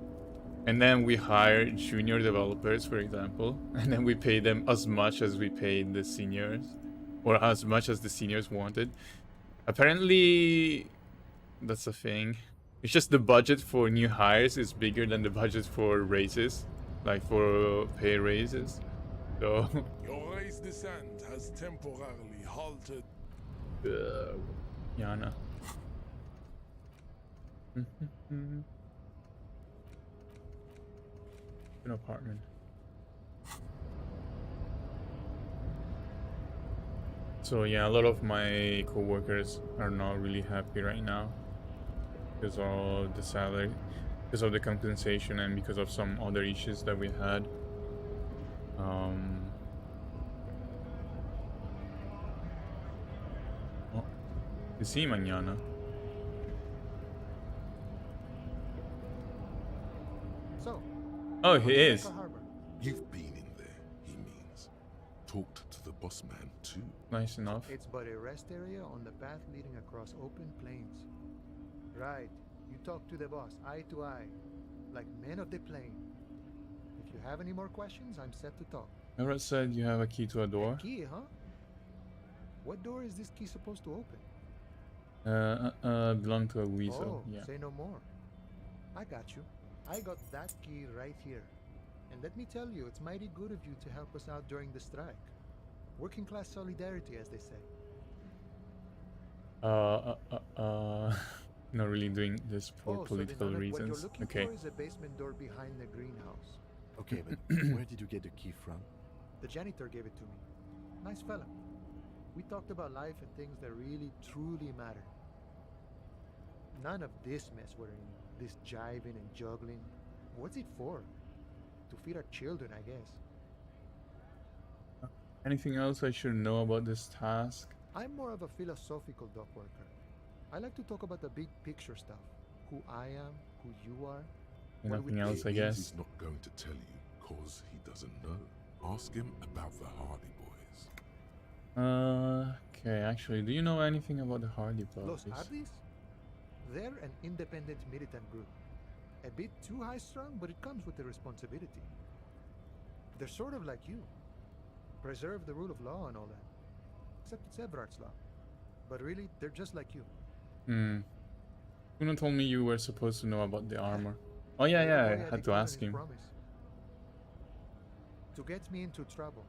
And then we hire junior developers, for example, and then we pay them as much as we paid the seniors, or as much as the seniors wanted. Apparently, that's a thing. It's just the budget for new hires is bigger than the budget for raises, like for pay raises. So. Your race descent has temporarily halted. Yana. An apartment. So yeah, a lot of my co-workers are not really happy right now because of the salary, because of the compensation, and because of some other issues that we had. Oh, you see mañana. So. Oh, he is. You've been in there, he means. Talked to the boss man too. Nice enough. It's but a rest area on the path leading across open plains. Right. You talk to the boss, eye to eye, like men of the plain. If you have any more questions, I'm set to talk. Everett said you have a key to a door. A key, huh? What door is this key supposed to open? Belong to a weasel. Oh, yeah. Say no more. I got you. I got that key right here. And let me tell you, it's mighty good of you to help us out during the strike. Working class solidarity, as they say. Not really doing this for political so reasons. What you're looking Okay. for is a basement door behind the greenhouse. Okay, but where did you get the key from? The janitor gave it to me. Nice fella. We talked about life and things that really, truly matter. None of this mess we're in. This jiving and juggling. What's it for? To feed our children, I guess. Anything else I should know about this task? I'm more of a philosophical dock worker. I like to talk about the big picture stuff. Who I am, who you are. Nothing else, I It means guess. He's not going to tell you, cause he doesn't know. Ask him about the Hardy Boys. Okay, actually, do you know anything about the Hardy Boys? Los Hardys? They're an independent militant group. A bit too high-strung, but it comes with the responsibility. They're sort of like you. Preserve the rule of law and all that. Except it's Everard's law. But really, they're just like you. Hmm. Kuno told me you were supposed to know about the armor. Oh yeah, Little boy I had to given ask his him. promise. To get me into trouble.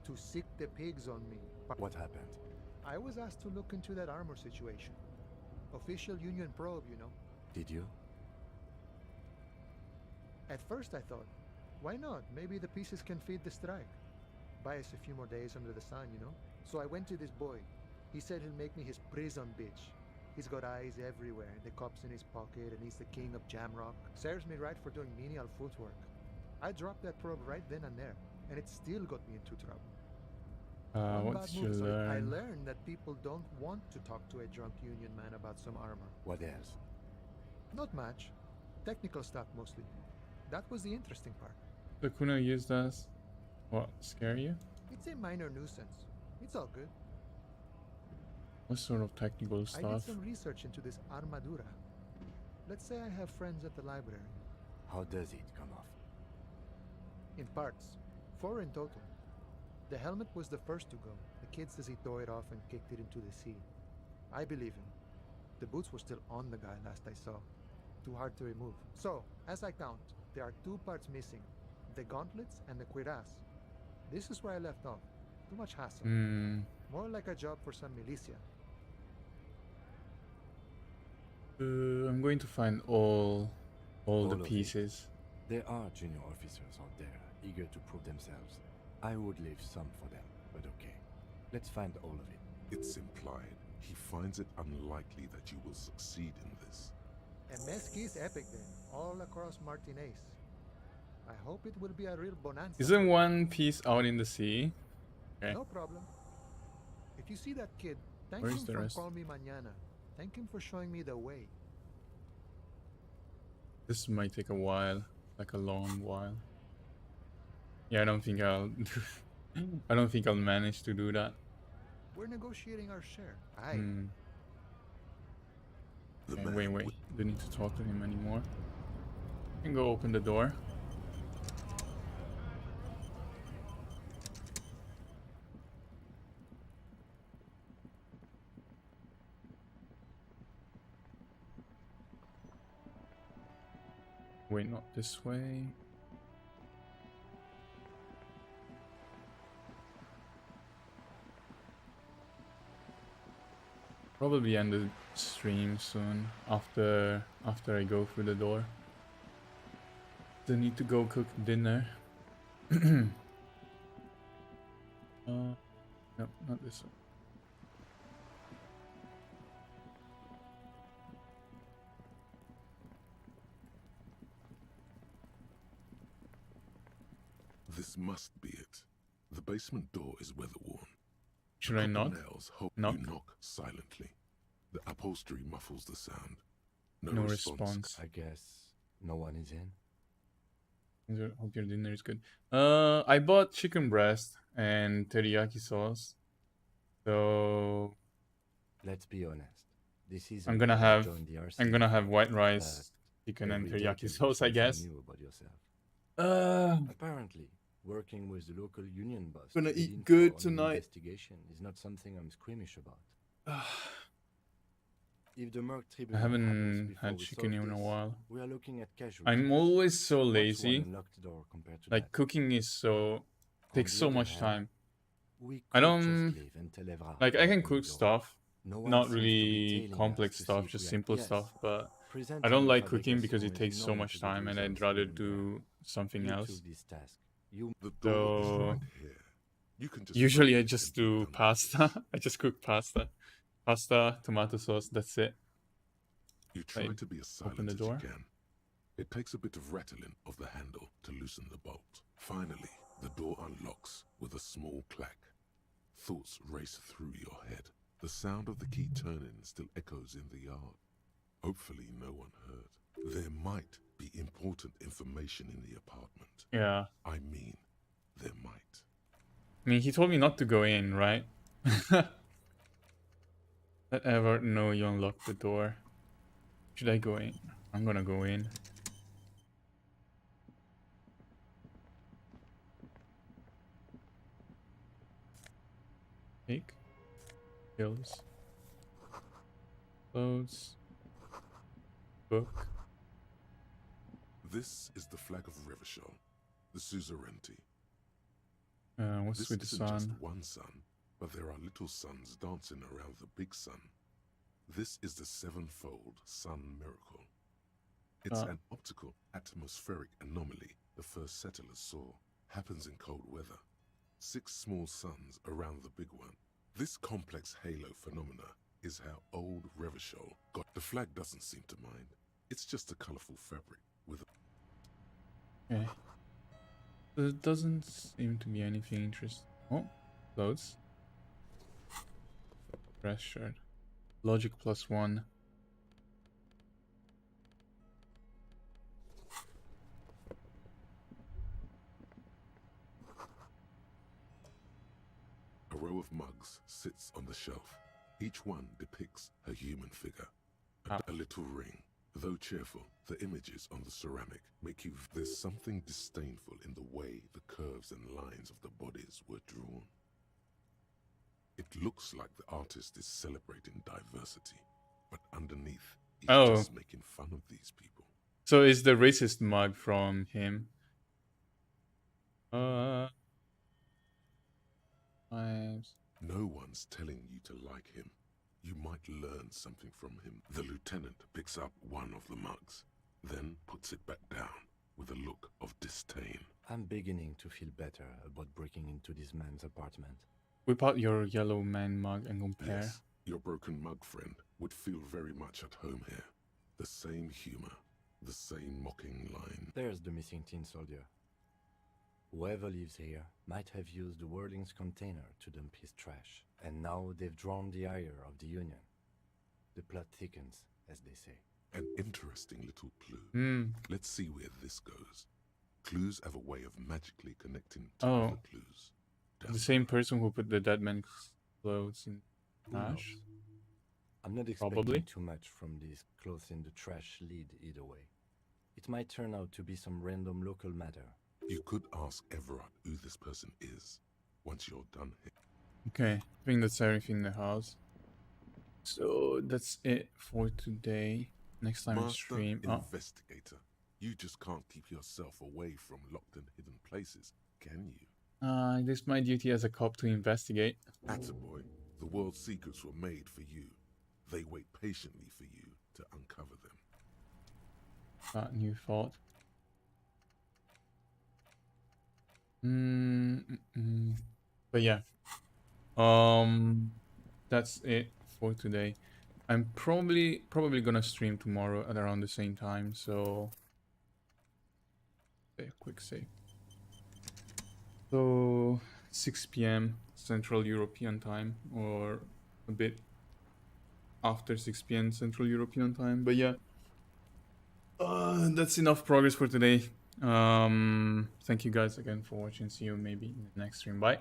To sick the pigs on me. What happened? I was asked to look into that armor situation. Official Union probe, you know. Did you? At first I thought, why not? Maybe the pieces can feed the strike. Buy us a few more days under the sun, you know? So I went to this boy. He said he'll make me his prison bitch. He's got eyes everywhere, the cops in his pocket, and he's the king of Jamrock. Serves me right for doing menial footwork. I dropped that probe right then and there, and it still got me into trouble. What did you learn? I learned that people don't want to talk to a drunk Union man about some armor. What else? Not much. Technical stuff mostly. That was the interesting part. The Kuno used as what? Scare you? It's a minor nuisance. It's all good. What sort of technical I did stuff? some research into this armadura. Let's say I have friends at the library. How does it come off? In parts. 4 in total. The helmet was the first to go. The kid says he tore it off and kicked it into the sea. I believe him. The boots were still on the guy last I saw. Too hard to remove. So, as I count, there are 2 parts missing. The gauntlets and the cuirass. This is where I left off. Too much hassle. More like a job for some militia. I'm going to find all the pieces. There are junior officers out there eager to prove themselves. I would leave some for them, but okay. Let's find all of it. It's implied. He finds it unlikely that you will succeed in this. A mesquite epic then, all across Martinez. I hope it will be a real bonanza. Isn't one piece out in the sea? Okay. No problem. If you see that kid, thank Where him is the for rest? Call Me Mañana. Thank him for showing me the way. This might take a while, like a long while. Yeah, I don't think I'll I don't think I'll manage to do that. We're negotiating our share. Aye. Okay, wait. Don't need to talk to him anymore. I can go open the door. Wait, not this way. Probably end the stream soon after I go through the door. Don't need to go cook dinner. No, not this one. This must be it. The basement door is weather-worn. Should I knock? Nails hope Knock? you knock silently. The upholstery muffles the sound. No response. I guess no one is in. Hope your dinner is good. I bought chicken breast and teriyaki sauce. So let's be honest. This is I'm gonna have white rice, chicken and teriyaki sauce, I guess. Apparently, working with the local union boss. Gonna to eat lead good for an tonight. Investigation is not something I'm squeamish about. If the Merc I Tribunal haven't had chicken in a while. we are looking at casualties. I'm always so What's lazy. one unlocked door compared to Like that? cooking is so takes the so other much hand, time. we I could just don't leave and tell Evrard like to I can open cook the door. stuff, No one not seems to be really tailing complex us to stuff, see just if we are- simple Yes. stuff. But I Presenting don't the like cooking fabrication because it is takes so known much to the time, and I'd users rather in there. do something You else. choose this task. You The door is So right here. You can just usually I open it just and be do done with it. pasta. I just cook pasta, tomato sauce. That's it. You try Right. to be as Open silent the as door. you can. It takes a bit of rattling of the handle to loosen the bolt. Finally, the door unlocks with a small clack. Thoughts race through your head. The sound of the key turning still echoes in the yard. Hopefully no one heard. There might be important information in the apartment. Yeah. I mean, there might. I mean, he told me not to go in, right? Let Everett know you unlocked the door. Should I go in? I'm gonna go in. Take. Kills. Close. Book. This is the flag of Revachol, the suzerainty. What's This with the isn't just sun? one sun, but there are little suns dancing around the big sun. This is the sevenfold sun miracle. It's an optical atmospheric anomaly the first settlers saw. Happens in cold weather. 6 small suns around the big one. This complex halo phenomena is how old Revachol got. The flag doesn't seem to mind. It's just a colorful fabric with a... Okay. There doesn't seem to be anything interesting. Oh, clothes. Dress shirt. Logic +1. A row of mugs sits on the shelf. Each one depicts a human figure. A little ring. Though cheerful, the images on the ceramic make you... There's something disdainful in the way the curves and lines of the bodies were drawn. It looks like the artist is celebrating diversity, but underneath, he's just making fun of these people. So is the racist mug from him? No one's telling you to like him. You might learn something from him. The lieutenant picks up one of the mugs, then puts it back down with a look of disdain. I'm beginning to feel better about breaking into this man's apartment. Whip out your yellow man mug and compare. Yes, your broken mug friend would feel very much at home here. The same humor, the same mocking line. There's the missing tin soldier. Whoever lives here might have used the Whirling's container to dump his trash, and now they've drawn the ire of the Union. The plot thickens, as they say. An interesting little clue. Let's see where this goes. Clues have a way of magically connecting to other clues. The same person who put the dead man's clothes in trash? I'm not expecting too much from these clothes in the trash lead either way. It might turn out to be some random local matter. You could ask Everard who this person is once you're done here. Okay, I think that's everything in the house. So that's it for today. Next time I stream. Investigator, you just can't keep yourself away from locked and hidden places, can you? It is my duty as a cop to investigate. Attaboy, the world's secrets were made for you. They wait patiently for you to uncover them. New thought. But yeah. That's it for today. I'm probably gonna stream tomorrow at around the same time, so okay, quick save. So 6 p.m. Central European time, or a bit after 6 p.m. Central European time. But yeah, that's enough progress for today. Thank you guys again for watching. See you maybe in the next stream. Bye.